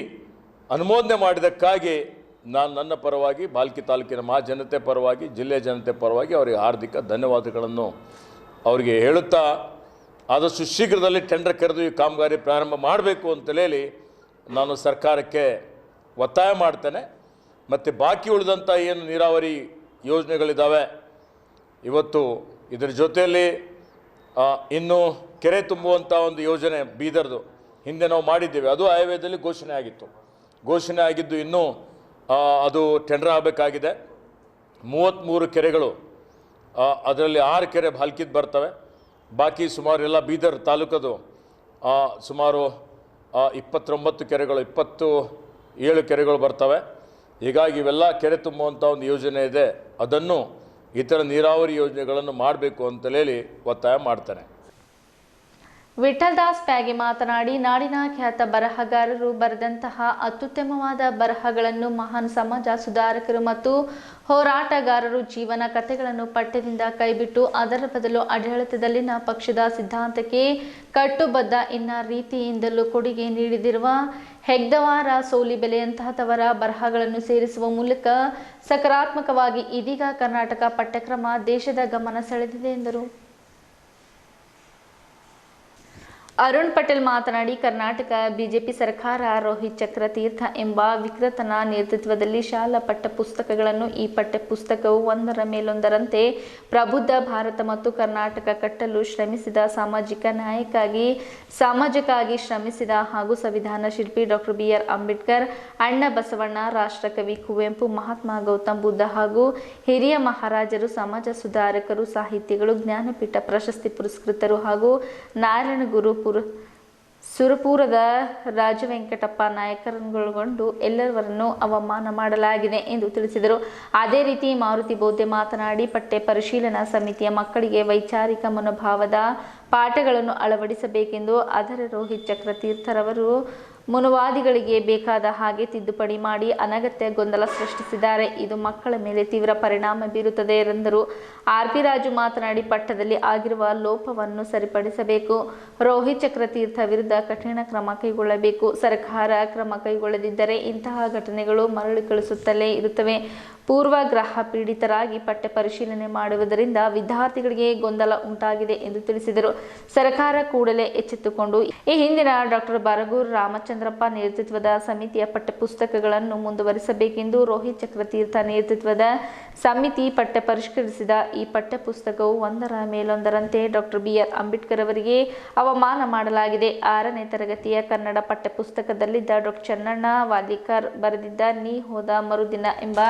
ಅನುಮೋದನೆ ಮಾಡಿದ್ದಕ್ಕಾಗಿ ನಾನು ನನ್ನ ಪರವಾಗಿ ಬಾಲ್ಕಿ ತಾಲೂಕಿನ ಜನತೆ ಪರವಾಗಿ ಜಿಲ್ಲೆಯ ಜನತೆ ಪರವಾಗಿ ಅವರಿಗೆ ಹಾರ್ದಿಕ ಧನ್ಯವಾದಗಳನ್ನು ಅವರಿಗೆ ಹೇಳುತ್ತಾ, ಆದಷ್ಟು ಶೀಘ್ರದಲ್ಲಿ ಟೆಂಡರ್ ಕರೆದು ಈ ಕಾಮಗಾರಿ ಪ್ರಾರಂಭ ಮಾಡಬೇಕು ಅಂತೇಳಿ ನಾನು ಸರ್ಕಾರಕ್ಕೆ ಒತ್ತಾಯ ಮಾಡ್ತೇನೆ. ಮತ್ತು ಬಾಕಿ ಉಳಿದಂಥ ಏನು ನೀರಾವರಿ ಯೋಜನೆಗಳಿದ್ದಾವೆ, ಇವತ್ತು ಇದರ ಜೊತೆಯಲ್ಲಿ ಇನ್ನು ಕೆರೆ ತುಂಬುವಂಥ ಒಂದು ಯೋಜನೆ ಬೀದರ್ದು ಹಿಂದೆ ನಾವು ಮಾಡಿದ್ದೇವೆ, ಅದು ಆಯವ್ಯಯದಲ್ಲಿ ಘೋಷಣೆ ಆಗಿದ್ದು ಇನ್ನೂ ಅದು ಟೆಂಡರ್ ಆಗಬೇಕಾಗಿದೆ. 33 ಕೆರೆಗಳು, ಅದರಲ್ಲಿ 6 ಕೆರೆ ಬಾಲ್ಕಿದ್ದು ಬರ್ತವೆ. ಬಾಕಿ ಸುಮಾರು ಎಲ್ಲ ಬೀದರ್ ತಾಲೂಕದು ಸುಮಾರು 29 ಕೆರೆಗಳು, 27 ಕೆರೆಗಳು ಬರ್ತವೆ. ಹೀಗಾಗಿ ಇವೆಲ್ಲ ಕೆರೆ ತುಂಬುವಂಥ ಒಂದು ಯೋಜನೆ ಇದೆ, ಅದನ್ನು ಇತರ ನೀರಾವರಿ ಯೋಜನೆಗಳನ್ನು ಮಾಡಬೇಕು ಅಂತೇಳಿ ಒತ್ತಾಯ ಮಾಡ್ತಾನೆ. ವಿಠಲ್ ದಾಸ್ ಪ್ಯಾಗೆ ಮಾತನಾಡಿ, ನಾಡಿನ ಖ್ಯಾತ ಬರಹಗಾರರು ಬರೆದಂತಹ ಅತ್ಯುತ್ತಮವಾದ ಬರಹಗಳನ್ನು ಮಹಾನ್ ಸಮಾಜ ಸುಧಾರಕರು ಮತ್ತು ಹೋರಾಟಗಾರರು ಜೀವನ ಕಥೆಗಳನ್ನು ಪಠ್ಯದಿಂದ ಕೈಬಿಟ್ಟು ಅದರ ಬದಲು ಆಡಳಿತದಲ್ಲಿನ ಪಕ್ಷದ ಸಿದ್ಧಾಂತಕ್ಕೆ ಕಟ್ಟುಬದ್ಧ ರೀತಿಯಿಂದಲೂ ಕೊಡುಗೆ ನೀಡಿದಿರುವ ಹೆಗ್ದವಾರ, ಸೋಲಿಬೆಲೆಯಂತಹವರ ಬರಹಗಳನ್ನು ಸೇರಿಸುವ ಮೂಲಕ ಸಕಾರಾತ್ಮಕವಾಗಿ ಇದೀಗ ಕರ್ನಾಟಕ ಪಠ್ಯಕ್ರಮ ದೇಶದ ಗಮನ ಸೆಳೆದಿದೆ ಎಂದರು. ಅರುಣ್ ಪಟೇಲ್ ಮಾತನಾಡಿ, ಕರ್ನಾಟಕ ಬಿಜೆಪಿ ಸರ್ಕಾರ ರೋಹಿತ್ ಚಕ್ರತೀರ್ಥ ಎಂಬ ವಿಕ್ರೇತನ ನೇತೃತ್ವದಲ್ಲಿ ಶಾಲಾ ಪಠ್ಯಪುಸ್ತಕಗಳನ್ನು ಈ ಪಠ್ಯಪುಸ್ತಕವು ಒಂದರ ಮೇಲೊಂದರಂತೆ ಪ್ರಬುದ್ಧ ಭಾರತ ಮತ್ತು ಕರ್ನಾಟಕ ಕಟ್ಟಲು ಶ್ರಮಿಸಿದ ಸಾಮಾಜಿಕ ನ್ಯಾಯಕ್ಕಾಗಿ ಸಮಾಜಕ್ಕಾಗಿ ಶ್ರಮಿಸಿದ ಹಾಗೂ ಸಂವಿಧಾನ ಶಿಲ್ಪಿ ಡಾಕ್ಟರ್ BR ಅಂಬೇಡ್ಕರ್, ಅಣ್ಣ ಬಸವಣ್ಣ, ರಾಷ್ಟ್ರಕವಿ ಕುವೆಂಪು, ಮಹಾತ್ಮ ಗೌತಮ್ ಬುದ್ಧ ಹಾಗೂ ಹಿರಿಯ ಮಹಾರಾಜರು, ಸಮಾಜ ಸುಧಾರಕರು, ಸಾಹಿತಿಗಳು, ಜ್ಞಾನಪೀಠ ಪ್ರಶಸ್ತಿ ಪುರಸ್ಕೃತರು ಹಾಗೂ ನಾರಾಯಣಗುರು ಸುರಪುರದ ರಾಜವೆಂಕಟಪ್ಪ ನಾಯಕರನ್ನೊಳಗೊಂಡು ಎಲ್ಲರನ್ನು ಅವಮಾನ ಮಾಡಲಾಗಿದೆ ಎಂದು ತಿಳಿಸಿದರು. ಅದೇ ರೀತಿ ಮಾರುತಿ ಬೋಧೆ ಮಾತನಾಡಿ, ಪಠ್ಯ ಪರಿಶೀಲನಾ ಸಮಿತಿಯ ಮಕ್ಕಳಿಗೆ ವೈಚಾರಿಕ ಮನೋಭಾವದ ಪಾಠಗಳನ್ನು ಅಳವಡಿಸಬೇಕೆಂದು, ಆದರೆ ರೋಹಿತ್ ಚಕ್ರತೀರ್ಥರವರು ಮನುವಾದಿಗಳಿಗೆ ಬೇಕಾದ ಹಾಗೆ ತಿದ್ದುಪಡಿ ಮಾಡಿ ಅನಗತ್ಯ ಗೊಂದಲ ಸೃಷ್ಟಿಸಿದ್ದಾರೆ. ಇದು ಮಕ್ಕಳ ಮೇಲೆ ತೀವ್ರ ಪರಿಣಾಮ ಬೀರುತ್ತದೆ ಎಂದರು. RP ರಾಜು ಮಾತನಾಡಿ, ಪಠ್ಯದಲ್ಲಿ ಆಗಿರುವ ಲೋಪವನ್ನು ಸರಿಪಡಿಸಬೇಕು. ರೋಹಿತ್ ಚಕ್ರತೀರ್ಥ ವಿರುದ್ಧ ಕಠಿಣ ಕ್ರಮ ಕೈಗೊಳ್ಳಬೇಕು. ಸರ್ಕಾರ ಕ್ರಮ ಕೈಗೊಳ್ಳದಿದ್ದರೆ ಇಂತಹ ಘಟನೆಗಳು ಮರಳಿ ಇರುತ್ತವೆ. ಪೂರ್ವಗ್ರಹ ಪೀಡಿತರಾಗಿ ಪಠ್ಯ ಪರಿಶೀಲನೆ ಮಾಡುವುದರಿಂದ ವಿದ್ಯಾರ್ಥಿಗಳಿಗೆ ಗೊಂದಲ ಉಂಟಾಗಿದೆ ಎಂದು ತಿಳಿಸಿದರು. ಸರ್ಕಾರ ಕೂಡಲೇ ಎಚ್ಚೆತ್ತುಕೊಂಡು ಈ ಹಿಂದಿನ ಡಾಕ್ಟರ್ ಬರಗೂರು ರಾಮಚಂದ್ರಪ್ಪ ನೇತೃತ್ವದ ಸಮಿತಿಯ ಪಠ್ಯಪುಸ್ತಕಗಳನ್ನು ಮುಂದುವರಿಸಬೇಕೆಂದು, ರೋಹಿತ್ ಚಕ್ರತೀರ್ಥ ನೇತೃತ್ವದ ಸಮಿತಿ ಪಠ್ಯ ಪರಿಷ್ಕರಿಸಿದ ಈ ಪಠ್ಯಪುಸ್ತಕವು ಒಂದರ ಮೇಲೊಂದರಂತೆ ಡಾಕ್ಟರ್ BR ಅಂಬೇಡ್ಕರ್ ಅವರಿಗೆ ಅವಮಾನ ಮಾಡಲಾಗಿದೆ. 6ನೇ ತರಗತಿಯ ಕನ್ನಡ ಪಠ್ಯಪುಸ್ತಕದಲ್ಲಿದ್ದ ಡಾಕ್ಟರ್ ಚನ್ನಣ್ಣ ವಾಲಿಕರ್ ಬರೆದಿದ್ದ ನೀ ಹೋದ ಮರುದಿನ ಎಂಬ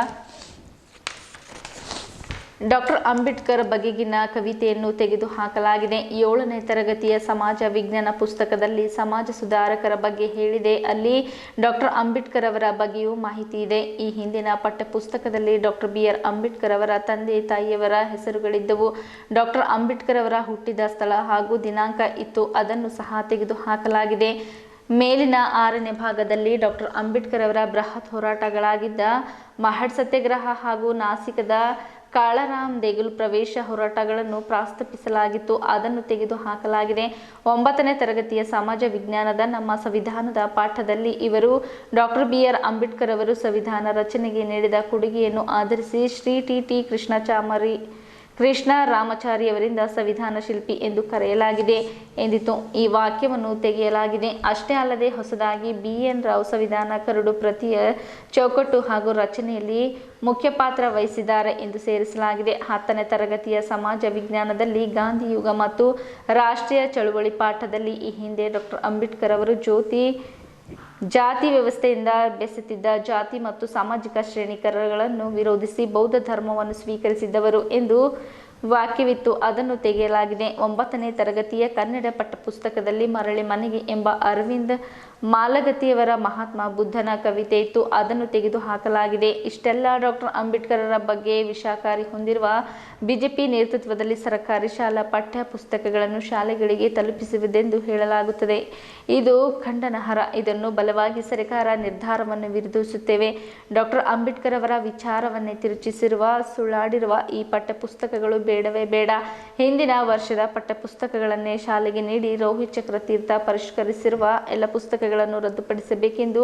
ಡಾಕ್ಟರ್ ಅಂಬೇಡ್ಕರ್ ಬಗೆಗಿನ ಕವಿತೆಯನ್ನು ತೆಗೆದುಹಾಕಲಾಗಿದೆ. 7ನೇ ತರಗತಿಯ ಸಮಾಜ ವಿಜ್ಞಾನ ಪುಸ್ತಕದಲ್ಲಿ ಸಮಾಜ ಸುಧಾರಕರ ಬಗ್ಗೆ ಹೇಳಿದೆ. ಅಲ್ಲಿ ಡಾಕ್ಟರ್ ಅಂಬೇಡ್ಕರ್ ಅವರ ಬಗ್ಗೆಯೂ ಮಾಹಿತಿ ಇದೆ. ಈ ಹಿಂದಿನ ಪಠ್ಯಪುಸ್ತಕದಲ್ಲಿ ಡಾಕ್ಟರ್ BR ಅಂಬೇಡ್ಕರ್ ಅವರ ತಂದೆ ತಾಯಿಯವರ ಹೆಸರುಗಳಿದ್ದವು. ಡಾಕ್ಟರ್ ಅಂಬೇಡ್ಕರ್ ಅವರ ಹುಟ್ಟಿದ ಸ್ಥಳ ಹಾಗೂ ದಿನಾಂಕ ಇತ್ತು. ಅದನ್ನು ಸಹ ತೆಗೆದುಹಾಕಲಾಗಿದೆ. ಮೇಲಿನ 6ನೇ ಭಾಗದಲ್ಲಿ ಡಾಕ್ಟರ್ ಅಂಬೇಡ್ಕರ್ ಅವರ ಬೃಹತ್ ಹೋರಾಟಗಳಾಗಿದ್ದ ಮಹಡ್ ಸತ್ಯಾಗ್ರಹ ಹಾಗೂ ನಾಸಿಕದ ಕಾಳರಾಮ್ ದೇಗುಲ್ ಪ್ರವೇಶ ಹೋರಾಟಗಳನ್ನು ಪ್ರಸ್ತಾಪಿಸಲಾಗಿತ್ತು. ಅದನ್ನು ತೆಗೆದುಹಾಕಲಾಗಿದೆ. 9ನೇ ತರಗತಿಯ ಸಮಾಜ ವಿಜ್ಞಾನದ ನಮ್ಮ ಸಂವಿಧಾನದ ಪಾಠದಲ್ಲಿ ಇವರು ಡಾಕ್ಟರ್ BR ಅಂಬೇಡ್ಕರ್ ಅವರು ಸಂವಿಧಾನ ರಚನೆಗೆ ನೀಡಿದ ಕೊಡುಗೆಯನ್ನು ಆಧರಿಸಿ ಶ್ರೀ ಟಿ ಕೃಷ್ಣ ರಾಮಾಚಾರಿ ಅವರಿಂದ ಸಂವಿಧಾನ ಶಿಲ್ಪಿ ಎಂದು ಕರೆಯಲಾಗಿದೆ ಎಂದಿತು. ಈ ವಾಕ್ಯವನ್ನು ತೆಗೆಯಲಾಗಿದೆ. ಅಷ್ಟೇ ಅಲ್ಲದೆ ಹೊಸದಾಗಿ BN ರಾವ್ ಸಂವಿಧಾನ ಕರಡು ಪ್ರತಿಯ ಚೌಕಟ್ಟು ಹಾಗೂ ರಚನೆಯಲ್ಲಿ ಮುಖ್ಯ ಪಾತ್ರ ವಹಿಸಿದ್ದಾರೆ ಎಂದು ಸೇರಿಸಲಾಗಿದೆ. 10ನೇ ತರಗತಿಯ ಸಮಾಜ ವಿಜ್ಞಾನದಲ್ಲಿ ಗಾಂಧಿ ಯುಗ ಮತ್ತು ರಾಷ್ಟ್ರೀಯ ಚಳುವಳಿ ಪಾಠದಲ್ಲಿ ಈ ಹಿಂದೆ ಡಾಕ್ಟರ್ ಅಂಬೇಡ್ಕರ್ ಅವರು ಜಾತಿ ವ್ಯವಸ್ಥೆಯಿಂದ ಬೆಸೆತಿದ್ದ ಜಾತಿ ಮತ್ತು ಸಾಮಾಜಿಕ ಶ್ರೇಣೀಕರಣಗಳನ್ನು ವಿರೋಧಿಸಿ ಬೌದ್ಧ ಧರ್ಮವನ್ನು ಸ್ವೀಕರಿಸಿದ್ದವರು ಎಂದು ವಾಕ್ಯವಿತ್ತು. ಅದನ್ನು ತೆಗೆಯಲಾಗಿದೆ. 9ನೇ ತರಗತಿಯ ಕನ್ನಡ ಪಠ್ಯಪುಸ್ತಕದಲ್ಲಿ ಮರಳಿ ಮನೆಗೆ ಎಂಬ ಅರವಿಂದ್ ಮಾಲಗತ್ತಿಯವರ ಮಹಾತ್ಮ ಬುದ್ಧನ ಕವಿತೆ ಇತ್ತು. ಅದನ್ನು ತೆಗೆದುಹಾಕಲಾಗಿದೆ. ಇಷ್ಟೆಲ್ಲ ಡಾಕ್ಟರ್ ಅಂಬೇಡ್ಕರರ ಬಗ್ಗೆ ವಿಷಾಕಾರಿ ಹೊಂದಿರುವ ಬಿಜೆಪಿ ನೇತೃತ್ವದಲ್ಲಿ ಸರ್ಕಾರಿ ಶಾಲಾ ಪಠ್ಯ ಪುಸ್ತಕಗಳನ್ನು ಶಾಲೆಗಳಿಗೆ ತಲುಪಿಸುವುದೆಂದು ಹೇಳಲಾಗುತ್ತದೆ. ಇದು ಖಂಡನಾರ್ಹ. ಇದನ್ನು ಬಲವಾಗಿ ಸರ್ಕಾರ ನಿರ್ಧಾರವನ್ನು ವಿರೋಧಿಸುತ್ತೇವೆ. ಡಾಕ್ಟರ್ ಅಂಬೇಡ್ಕರ್ ಅವರ ವಿಚಾರವನ್ನೇ ತಿರುಚಿಸಿರುವ ಸುಳ್ಳಾಡಿರುವ ಈ ಪಠ್ಯಪುಸ್ತಕಗಳು ಬೇಡವೇ ಬೇಡ. ಹಿಂದಿನ ವರ್ಷದ ಪಠ್ಯಪುಸ್ತಕಗಳನ್ನೇ ಶಾಲೆಗೆ ನೀಡಿ ರೋಹಿತ್ ಚಕ್ರತೀರ್ಥ ಪರಿಷ್ಕರಿಸಿರುವ ಎಲ್ಲ ಪುಸ್ತಕಗಳನ್ನು ರದ್ದುಪಡಿಸಬೇಕೆಂದು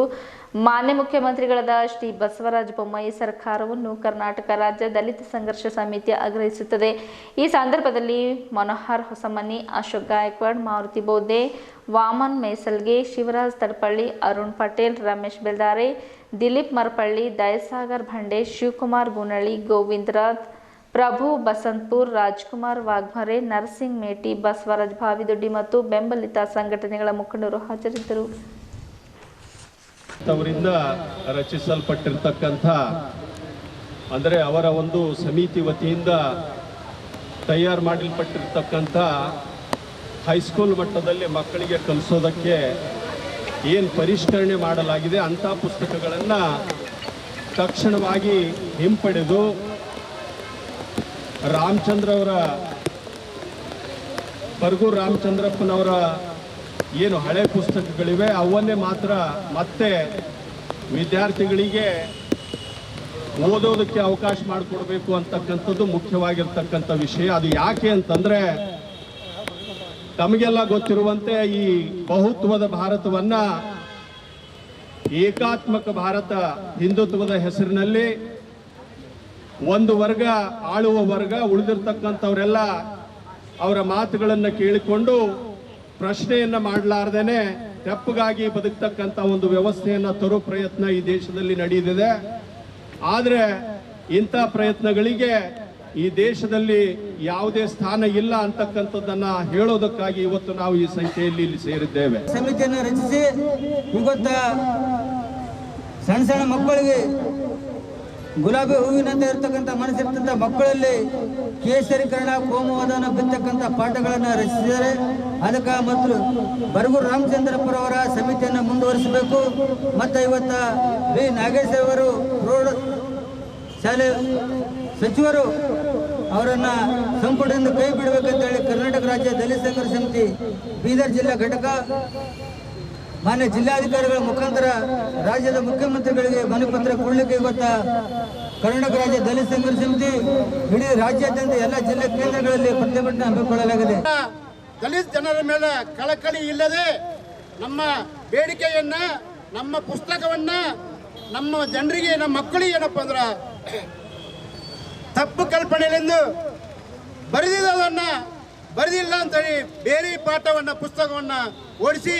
ಮಾನ್ಯ ಮುಖ್ಯಮಂತ್ರಿಗಳಾದ ಶ್ರೀ ಬಸವರಾಜ ಬೊಮ್ಮಾಯಿ ಸರ್ಕಾರವನ್ನು ಕರ್ನಾಟಕ ರಾಜ್ಯ ದಲಿತ ಸಂಘರ್ಷ ಸಮಿತಿ ಆಗ್ರಹಿಸುತ್ತದೆ. ಈ ಸಂದರ್ಭದಲ್ಲಿ ಮನೋಹರ್ ಹೊಸಮನಿ, ಅಶೋಕ್ ಗಾಯಕ್ವಾಡ್, ಮಾರುತಿ ಬೋದೆ, ವಾಮನ್ ಮೇಸಲ್ಗೆ, ಶಿವರಾಜ್ ತಡಪಳ್ಳಿ, ಅರುಣ್ ಪಟೇಲ್, ರಮೇಶ್ ಬೆಲ್ದಾರೆ, ದಿಲೀಪ್ ಮರಪಳ್ಳಿ, ದಯಸಾಗರ್ ಭಂಡೆ, ಶಿವಕುಮಾರ್ ಗುನಳ್ಳಿ, ಗೋವಿಂದ್ ರಾಥ್, ಪ್ರಭು ಬಸಂತಪುರ್, ರಾಜ್ಕುಮಾರ್ ವಾಘ್ಮರೆ, ನರಸಿಂಗ್ ಮೇಟಿ, ಬಸವರಾಜ್ ಭಾವಿದೊಡ್ಡಿ ಮತ್ತು ಬೆಂಬಲಿತ ಸಂಘಟನೆಗಳ ಮುಖಂಡರು ಹಾಜರಿದ್ದರು. ಅವರಿಂದ ರಚಿಸಲ್ಪಟ್ಟಿರ್ತಕ್ಕಂಥ ಅಂದರೆ ಅವರ ಒಂದು ಸಮಿತಿ ವತಿಯಿಂದ ತಯಾರು ಮಾಡಲ್ಪಟ್ಟಿರ್ತಕ್ಕಂಥ ಹೈಸ್ಕೂಲ್ ಮಟ್ಟದಲ್ಲಿ ಮಕ್ಕಳಿಗೆ ಕಲಿಸೋದಕ್ಕೆ ಏನು ಪರಿಷ್ಕರಣೆ ಮಾಡಲಾಗಿದೆ ಅಂಥ ಪುಸ್ತಕಗಳನ್ನು ತಕ್ಷಣವಾಗಿ ಹಿಂಪಡೆದು ರಾಮಚಂದ್ರವರ ಬರಗೂರು ರಾಮಚಂದ್ರಪ್ಪನವರ ಏನು ಹಳೆ ಪುಸ್ತಕಗಳಿವೆ ಅವನ್ನೇ ಮಾತ್ರ ಮತ್ತೆ ವಿದ್ಯಾರ್ಥಿಗಳಿಗೆ ಓದೋದಕ್ಕೆ ಅವಕಾಶ ಮಾಡಿಕೊಡ್ಬೇಕು ಅಂತಕ್ಕಂಥದ್ದು ಮುಖ್ಯವಾಗಿರ್ತಕ್ಕಂಥ ವಿಷಯ. ಅದು ಯಾಕೆ ಅಂತಂದ್ರೆ ತಮಗೆಲ್ಲ ಗೊತ್ತಿರುವಂತೆ ಈ ಬಹುತ್ವದ ಭಾರತವನ್ನ ಏಕಾತ್ಮಕ ಭಾರತ ಹಿಂದುತ್ವದ ಹೆಸರಿನಲ್ಲಿ ಒಂದು ವರ್ಗ ಆಳುವ ವರ್ಗ, ಉಳಿದಿರ್ತಕ್ಕಂಥವರೆಲ್ಲ ಅವರ ಮಾತುಗಳನ್ನು ಕೇಳಿಕೊಂಡು ಪ್ರಶ್ನೆಯನ್ನ ಮಾಡಲಾರ್ದೇನೆ ತೆಪ್ಪಗಾಗಿ ಬದುಕ್ತಕ್ಕಂಥ ಒಂದು ವ್ಯವಸ್ಥೆಯನ್ನ ತರೋ ಪ್ರಯತ್ನ ಈ ದೇಶದಲ್ಲಿ ನಡೆದಿದೆ. ಆದರೆ ಇಂಥ ಪ್ರಯತ್ನಗಳಿಗೆ ಈ ದೇಶದಲ್ಲಿ ಯಾವುದೇ ಸ್ಥಾನ ಇಲ್ಲ ಅಂತಕ್ಕಂಥದ್ದನ್ನ ಹೇಳೋದಕ್ಕಾಗಿ ಇವತ್ತು ನಾವು ಈ ಸಂಖ್ಯೆಯಲ್ಲಿ ಇಲ್ಲಿ ಸೇರಿದ್ದೇವೆ. ಸಮಿತಿಯನ್ನು ರಚಿಸಿ ಇವತ್ತ ಸಣ್ಣ ಸಣ್ಣ ಮಕ್ಕಳಿಗೆ ಗುಲಾಬಿ ಹೂವಿನಂತೆ ಇರ್ತಕ್ಕಂಥ ಮನಸ್ಸಿರ್ತಕ್ಕಂಥ ಮಕ್ಕಳಲ್ಲಿ ಕೇಸರೀಕರಣ, ಕೋಮುವಾದನ ಬಿತ್ತಕ್ಕಂಥ ಪಾಠಗಳನ್ನು ರಚಿಸಿದ್ದಾರೆ. ಅದಕ್ಕೆ ಮತ್ತು ಬರಗೂರು ರಾಮಚಂದ್ರಪ್ಪರವರ ಸಮಿತಿಯನ್ನು ಮುಂದುವರಿಸಬೇಕು. ಮತ್ತು ಇವತ್ತ ಬಿ ನಾಗೇಶ್ ಅವರು ಪ್ರೌಢ ಶಾಲೆ ಸಚಿವರು ಅವರನ್ನು ಸಂಪುಟದಿಂದ ಕೈ ಬಿಡಬೇಕಂತೇಳಿ ಕರ್ನಾಟಕ ರಾಜ್ಯ ದಲಿತ ಸಂಘರ್ಷ ಸಮಿತಿ ಬೀದರ್ ಜಿಲ್ಲಾ ಘಟಕ ಮಾನ್ಯ ಜಿಲ್ಲಾಧಿಕಾರಿಗಳ ಮುಖಾಂತರ ರಾಜ್ಯದ ಮುಖ್ಯಮಂತ್ರಿಗಳಿಗೆ ಮನವಿ ಕೊಡಲಿಕ್ಕೆ ಇವತ್ತ ಕರ್ನಾಟಕ ರಾಜ್ಯ ದಲಿತ ಸಂಘರ್ಷ ಸಮಿತಿ ಇಡೀ ರಾಜ್ಯಾದ್ಯಂತ ಎಲ್ಲ ಜಿಲ್ಲಾ ಕೇಂದ್ರಗಳಲ್ಲಿ ಪ್ರತಿಭಟನೆ ಹಮ್ಮಿಕೊಳ್ಳಲಾಗಿದೆ. ದಲಿತ ಜನರ ಮೇಲೆ ಕಳಕಳಿ ಇಲ್ಲದೆ ನಮ್ಮ ಬೇಡಿಕೆಯನ್ನ, ನಮ್ಮ ಪುಸ್ತಕವನ್ನ ನಮ್ಮ ಜನರಿಗೆ, ನಮ್ಮ ಮಕ್ಕಳಿಗೆ ಏನಪ್ಪ ಅಂದ್ರೆ ತಪ್ಪು ಕಲ್ಪನೆಯಿಂದ ಬರೆದಿದ್ದವನ್ನ ಬರೆದಿಲ್ಲ ಅಂತೇಳಿ ಬೇರೆ ಪಾಠವನ್ನ ಪುಸ್ತಕವನ್ನ ಓಡಿಸಿ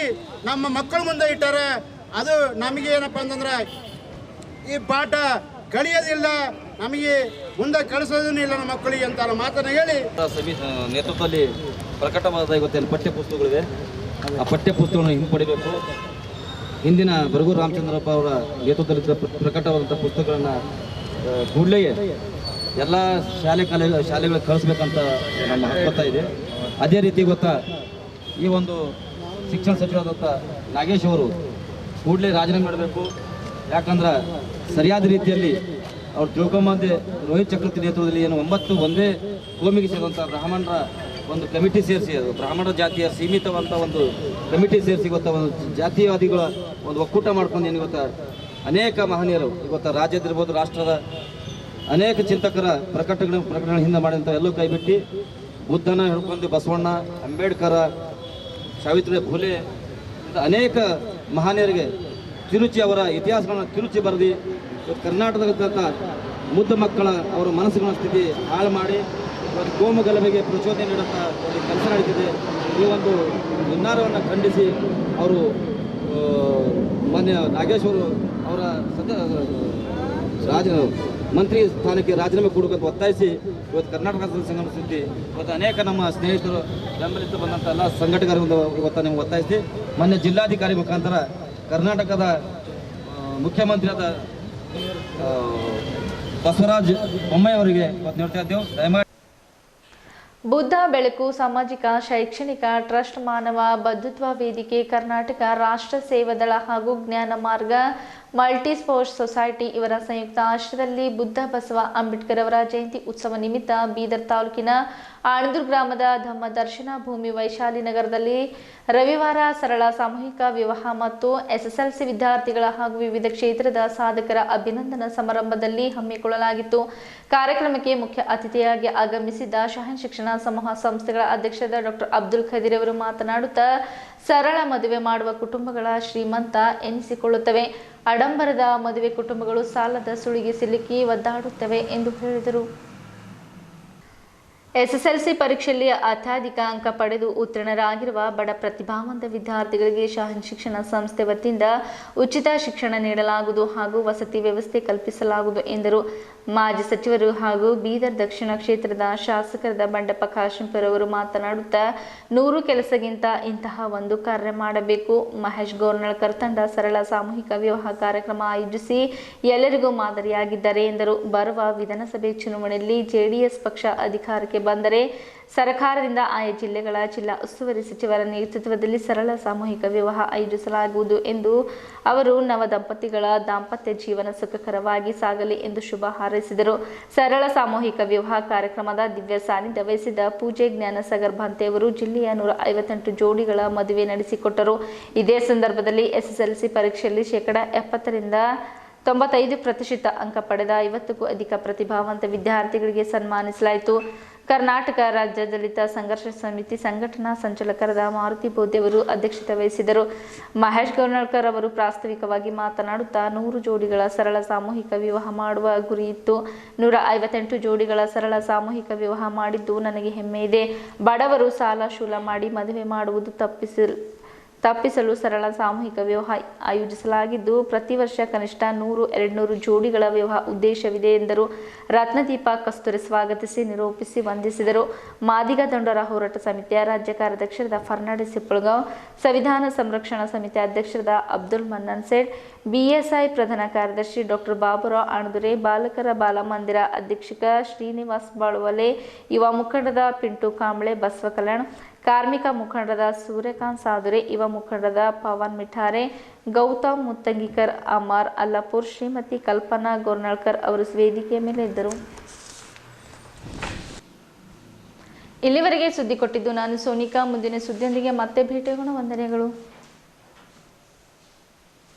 ನಮ್ಮ ಮಕ್ಕಳ ಮುಂದೆ ಇಟ್ಟಾರೆ. ಅದು ನಮಗೆ ಏನಪ್ಪ ಅಂತಂದ್ರೆ ಈ ಪಾಠ ಕಲಿಯೋದಿಲ್ಲ, ನಮಗೆ ಮುಂದೆ ಕಳಿಸೋದೂ ಇಲ್ಲ ನಮ್ಮ ಮಕ್ಕಳಿಗೆ ಅಂತ ಮಾತನ್ನ ಹೇಳಿ ನೇತೃತ್ವದಲ್ಲಿ ಪ್ರಕಟವಾದ ಇವತ್ತಿನ ಪಠ್ಯಪುಸ್ತಕಗಳಿವೆ. ಆ ಪಠ್ಯಪುಸ್ತಕವನ್ನು ಹಿಂಪಡಿಬೇಕು. ಹಿಂದಿನ ಬರಗೂರು ರಾಮಚಂದ್ರಪ್ಪ ಅವರ ನೇತೃತ್ವದಲ್ಲಿ ಪ್ರಕಟವಾದಂಥ ಪುಸ್ತಕಗಳನ್ನು ಕೂಡಲೇ ಎಲ್ಲ ಶಾಲೆಗಳಿಗೆ ಕಳಿಸ್ಬೇಕಂತ ನಮ್ಮ ಹಕ್ಕೊತ್ತಾ ಇದೆ. ಅದೇ ರೀತಿ ಗೊತ್ತಾ ಈ ಒಂದು ಶಿಕ್ಷಣ ಸಚಿವರಾದಂಥ ನಾಗೇಶ್ ಅವರು ಕೂಡಲೇ ರಾಜೀನಾಮೆ ಮಾಡಬೇಕು. ಯಾಕಂದ್ರೆ ಸರಿಯಾದ ರೀತಿಯಲ್ಲಿ ಅವ್ರು ತಿಳ್ಕೊಂಬಂದೆ ರೋಹಿತ್ ಚಕ್ರವರ್ತಿ ನೇತೃತ್ವದಲ್ಲಿ ಏನು 9 ಒಂದೇ ಕೋಮಿಗೆ ಸೇರುವಂಥ ಬ್ರಾಹ್ಮಣರ ಒಂದು ಕಮಿಟಿ ಸೇರಿಸಿ, ಅದು ಬ್ರಾಹ್ಮಣ ಜಾತಿಯ ಸೀಮಿತವಂತ ಒಂದು ಕಮಿಟಿ ಸೇರಿಸಿ ಗೊತ್ತಾ ಒಂದು ಜಾತೀಯವಾದಿಗಳ ಒಂದು ಒಕ್ಕೂಟ ಮಾಡ್ಕೊಂಡು ಏನು ಗೊತ್ತಾ ಅನೇಕ ಮಹನೀಯರು ಇವತ್ತು ರಾಜ್ಯದಿರ್ಬೋದು ರಾಷ್ಟ್ರದ ಅನೇಕ ಚಿಂತಕರ ಪ್ರಕಟಣೆ ಹಿಂದೆ ಮಾಡಿದಂಥ ಎಲ್ಲೂ ಕೈಬಿಟ್ಟು ಬುದ್ಧನ ಹಿಡ್ಕೊಂಡು ಬಸವಣ್ಣ, ಅಂಬೇಡ್ಕರ, ಸಾವಿತ್ರಿಬಾಯಿ ಫುಲೆ ಅನೇಕ ಮಹನೀಯರಿಗೆ ತಿರುಚಿ ಅವರ ಇತಿಹಾಸಗಳನ್ನ ತಿರುಚಿ ಬರೆದು ಇವತ್ತು ಕರ್ನಾಟಕದ ಮುದ್ದ ಮಕ್ಕಳ ಅವರ ಮನಸ್ಸುಗಳ ಸ್ಥಿತಿ ಹಾಳು ಮಾಡಿ ಇವತ್ತು ಕೋಮು ಗಲಭೆಗೆ ಪ್ರಚೋದನೆ ನೀಡುವಂಥ ಒಂದು ಕೆಲಸ ನಡೀತಿದೆ. ಈ ಒಂದು ಹುನ್ನಾರವನ್ನು ಖಂಡಿಸಿ ಅವರು ಮಾನ್ಯ ನಾಗೇಶ್ ಅವರು ಅವರ ಮಂತ್ರಿ ಸ್ಥಾನಕ್ಕೆ ರಾಜೀನಾಮೆ ಕೊಡಬೇಕಂತ ಒತ್ತಾಯಿಸಿ ಇವತ್ತು ಕರ್ನಾಟಕ ಸಂಘಟನಾ ಸಮಿತಿ ಇವತ್ತು ಅನೇಕ ನಮ್ಮ ಸ್ನೇಹಿತರು ಬೆಂಬಲಿತ ಬಂದಂಥ ಎಲ್ಲ ಸಂಘಟಕರಿಂದ ಇವತ್ತು ನಿಮ್ಗೆ ಒತ್ತಾಯಿಸಿ ಮೊನ್ನೆ ಜಿಲ್ಲಾಧಿಕಾರಿ ಮುಖಾಂತರ ಕರ್ನಾಟಕದ ಮುಖ್ಯಮಂತ್ರಿಯಾದ ಬಸವರಾಜ ಬೊಮ್ಮಾಯಿ ಅವರಿಗೆ ಇವತ್ತು ನೀಡ್ತಾ ಇದ್ದೇವೆ. ದಯಮಾಡಿ ಬುದ್ಧ ಬೆಳಕು ಸಾಮಾಜಿಕ ಶೈಕ್ಷಣಿಕ ಟ್ರಸ್ಟ್ ಮಾನವ ಬಂಧುತ್ವ ವೇದಿಕೆ ಕರ್ನಾಟಕ ರಾಷ್ಟ್ರ ಸೇವಾ ದಳ ಹಾಗೂ ಜ್ಞಾನ ಮಾರ್ಗ ಮಲ್ಟಿ ಸ್ಪೋರ್ಟ್ಸ್ ಸೊಸೈಟಿ ಇವರ ಸಂಯುಕ್ತ ಆಶ್ರಯದಲ್ಲಿ ಬುದ್ಧ ಬಸವ ಅಂಬೇಡ್ಕರ್ ಅವರ ಜಯಂತಿ ಉತ್ಸವ ನಿಮಿತ್ತ ಬೀದರ್ ತಾಲೂಕಿನ ಆಣದೂರು ಗ್ರಾಮದ ಧಮ್ಮ ದರ್ಶನ ಭೂಮಿ ವೈಶಾಲಿ ನಗರದಲ್ಲಿ ರವಿವಾರ ಸರಳ ಸಾಮೂಹಿಕ ವಿವಾಹ ಮತ್ತು ಎಸ್ಎಸ್ಎಲ್ಸಿ ವಿದ್ಯಾರ್ಥಿಗಳ ಹಾಗೂ ವಿವಿಧ ಕ್ಷೇತ್ರದ ಸಾಧಕರ ಅಭಿನಂದನಾ ಸಮಾರಂಭದಲ್ಲಿ ಹಮ್ಮಿಕೊಳ್ಳಲಾಗಿತ್ತು. ಕಾರ್ಯಕ್ರಮಕ್ಕೆ ಮುಖ್ಯ ಅತಿಥಿಯಾಗಿ ಆಗಮಿಸಿದ್ದ ಶಹನ್ ಶಿಕ್ಷಣ ಸಮೂಹ ಸಂಸ್ಥೆಗಳ ಅಧ್ಯಕ್ಷರಾದ ಡಾಕ್ಟರ್ ಅಬ್ದುಲ್ ಖದೀರ್ ಅವರು ಮಾತನಾಡುತ್ತಾ ಸರಳ ಮದುವೆ ಮಾಡುವ ಕುಟುಂಬಗಳ ಶ್ರೀಮಂತ ಎನಿಸಿಕೊಳ್ಳುತ್ತವೆ, ಆಡಂಬರದ ಮದುವೆ ಕುಟುಂಬಗಳು ಸಾಲದ ಸುಳಿಗೆ ಸಿಲುಕಿ ಒದ್ದಾಡುತ್ತವೆ ಎಂದು ಹೇಳಿದರು. ಎಸ್ಎಸ್ಎಲ್ಸಿ ಪರೀಕ್ಷೆಯಲ್ಲಿ ಅತ್ಯಧಿಕ ಅಂಕ ಪಡೆದು ಉತ್ತೀರ್ಣರಾಗಿರುವ ಬಡ ಪ್ರತಿಭಾವಂತ ವಿದ್ಯಾರ್ಥಿಗಳಿಗೆ ಶಹನ್ ಶಿಕ್ಷಣ ಸಂಸ್ಥೆ ವತಿಯಿಂದ ಉಚಿತ ಶಿಕ್ಷಣ ನೀಡಲಾಗುವುದು ಹಾಗೂ ವಸತಿ ವ್ಯವಸ್ಥೆ ಕಲ್ಪಿಸಲಾಗುವುದು ಎಂದರು. ಮಾಜಿ ಸಚಿವರು ಹಾಗೂ ಬೀದರ್ ದಕ್ಷಿಣ ಕ್ಷೇತ್ರದ ಶಾಸಕರಾದ ಬಂಡೆಪ್ಪ ಕಾಶೆಂಪುರ ಅವರು ಮಾತನಾಡುತ್ತಾ 100 ಕೆಲಸಕ್ಕಿಂತ ಇಂತಹ ಒಂದು ಕಾರ್ಯ ಮಾಡಬೇಕು. ಮಹೇಶ್ ಗೋರ್ನಳ್ಕರ್ ತಂಡ ಸರಳ ಸಾಮೂಹಿಕ ವಿವಾಹ ಕಾರ್ಯಕ್ರಮ ಆಯೋಜಿಸಿ ಎಲ್ಲರಿಗೂ ಮಾದರಿಯಾಗಿದ್ದಾರೆ ಎಂದರು. ಬರುವ ವಿಧಾನಸಭೆ ಚುನಾವಣೆಯಲ್ಲಿ ಜೆಡಿಎಸ್ ಪಕ್ಷ ಅಧಿಕಾರಕ್ಕೆ ಬಂದರೆ ಸರ್ಕಾರದಿಂದ ಆಯಾ ಜಿಲ್ಲೆಗಳ ಜಿಲ್ಲಾ ಉಸ್ತುವಾರಿ ಸಚಿವರ ನೇತೃತ್ವದಲ್ಲಿ ಸರಳ ಸಾಮೂಹಿಕ ವಿವಾಹ ಆಯೋಜಿಸಲಾಗುವುದು ಎಂದು ಅವರು ನವ ದಂಪತಿಗಳ ದಾಂಪತ್ಯ ಜೀವನ ಸುಖಕರವಾಗಿ ಸಾಗಲಿ ಎಂದು ಶುಭ ಹಾರೈಸಿದರು. ಸರಳ ಸಾಮೂಹಿಕ ವಿವಾಹ ಕಾರ್ಯಕ್ರಮದ ದಿವ್ಯ ಸಾನ್ನಿಧ್ಯ ವಹಿಸಿದ ಪೂಜೆ ಜ್ಞಾನಸಾಗರ್ ಭಂತೆ ಅವರು ಜಿಲ್ಲೆಯ 158 ಜೋಡಿಗಳ ಮದುವೆ ನಡೆಸಿಕೊಟ್ಟರು. ಇದೇ ಸಂದರ್ಭದಲ್ಲಿ ಎಸ್ಎಸ್ಎಲ್ಸಿ ಪರೀಕ್ಷೆಯಲ್ಲಿ 70% 95% ಅಂಕ ಪಡೆದ 50ಕ್ಕೂ ಅಧಿಕ ಪ್ರತಿಭಾವಂತ ವಿದ್ಯಾರ್ಥಿಗಳಿಗೆ ಸನ್ಮಾನಿಸಲಾಯಿತು. ಕರ್ನಾಟಕ ರಾಜ್ಯ ದಲಿತ ಸಂಘರ್ಷ ಸಮಿತಿ ಸಂಘಟನಾ ಸಂಚಾಲಕರಾದ ಮಾರುತಿ ಬೋಧೆ ಅವರು ಅಧ್ಯಕ್ಷತೆ ವಹಿಸಿದರು. ಮಹೇಶ್ ಗೋರ್ನಳ್ಕರ್ ಅವರು ಪ್ರಾಸ್ತಾವಿಕವಾಗಿ ಮಾತನಾಡುತ್ತಾ 100 ಜೋಡಿಗಳ ಸರಳ ಸಾಮೂಹಿಕ ವಿವಾಹ ಮಾಡುವ ಗುರಿ ಇತ್ತು. 158 ಜೋಡಿಗಳ ಸರಳ ಸಾಮೂಹಿಕ ವಿವಾಹ ಮಾಡಿದ್ದು ನನಗೆ ಹೆಮ್ಮೆ ಇದೆ. ಬಡವರು ಸಾಲ ಶೂಲ ಮಾಡಿ ಮದುವೆ ಮಾಡುವುದು ತಪ್ಪಿಸಲು ಸರಳ ಸಾಮೂಹಿಕ ವಿವಾಹ ಆಯೋಜಿಸಲಾಗಿದ್ದು ಪ್ರತಿ ವರ್ಷ ಕನಿಷ್ಠ 100-200 ಜೋಡಿಗಳ ವಿವಾಹ ಉದ್ದೇಶವಿದೆ ಎಂದರು. ರತ್ನದೀಪ ಕಸ್ತೂರಿ ಸ್ವಾಗತಿಸಿ ನಿರೂಪಿಸಿ ವಂದಿಸಿದರು. ಮಾದಿಗ ದಂಡೋರ ಹೋರಾಟ ಸಮಿತಿಯ ರಾಜ್ಯ ಕಾರ್ಯಾಧ್ಯಕ್ಷರಾದ ಫರ್ನಾಂಡಿಸ್ ಸಿಪ್ಪಳಗಾಂವ್, ಸಂವಿಧಾನ ಸಂರಕ್ಷಣಾ ಸಮಿತಿ ಅಧ್ಯಕ್ಷರಾದ ಅಬ್ದುಲ್ ಮನ್ನನ್ ಸೇಠ್, ಬಿಎಸ್ಐ ಪ್ರಧಾನ ಕಾರ್ಯದರ್ಶಿ ಡಾಕ್ಟರ್ ಬಾಬುರಾವ್ ಆಣದುರೆ, ಬಾಲಕರ ಬಾಲಮಂದಿರ ಅಧೀಕ್ಷಕ ಶ್ರೀನಿವಾಸ್ ಬಾಳುವಲೆ, ಯುವ ಮುಖಂಡದ ಪಿಂಟು ಕಾಂಬ್ಳೆ ಬಸವ ಕಲ್ಯಾಣ್, ಕಾರ್ಮಿಕ ಮುಖಂಡರಾದ ಸೂರ್ಯಕಾಂತ್ ಸಾದುರೆ, ಯುವ ಮುಖಂಡರಾದ ಪವನ್ ಮಿಠಾರೆ, ಗೌತಮ್ ಮುತ್ತಂಗಿಕರ್, ಅಮರ್ ಅಲ್ಲಪುರ್, ಶ್ರೀಮತಿ ಕಲ್ಪನಾ ಗೋರ್ನಳ್ಕರ್ ಅವರು ವೇದಿಕೆಯ ಮೇಲೆ ಇದ್ದರು. ಇಲ್ಲಿವರೆಗೆ ಸುದ್ದಿ ಕೊಟ್ಟಿದ್ದು ನಾನು ಸೋನಿಕಾ. ಮುಂದಿನ ಸುದ್ದಿಯೊಂದಿಗೆ ಮತ್ತೆ ಭೇಟಿಯಾಗೋಣ. ವಂದನೆಗಳು.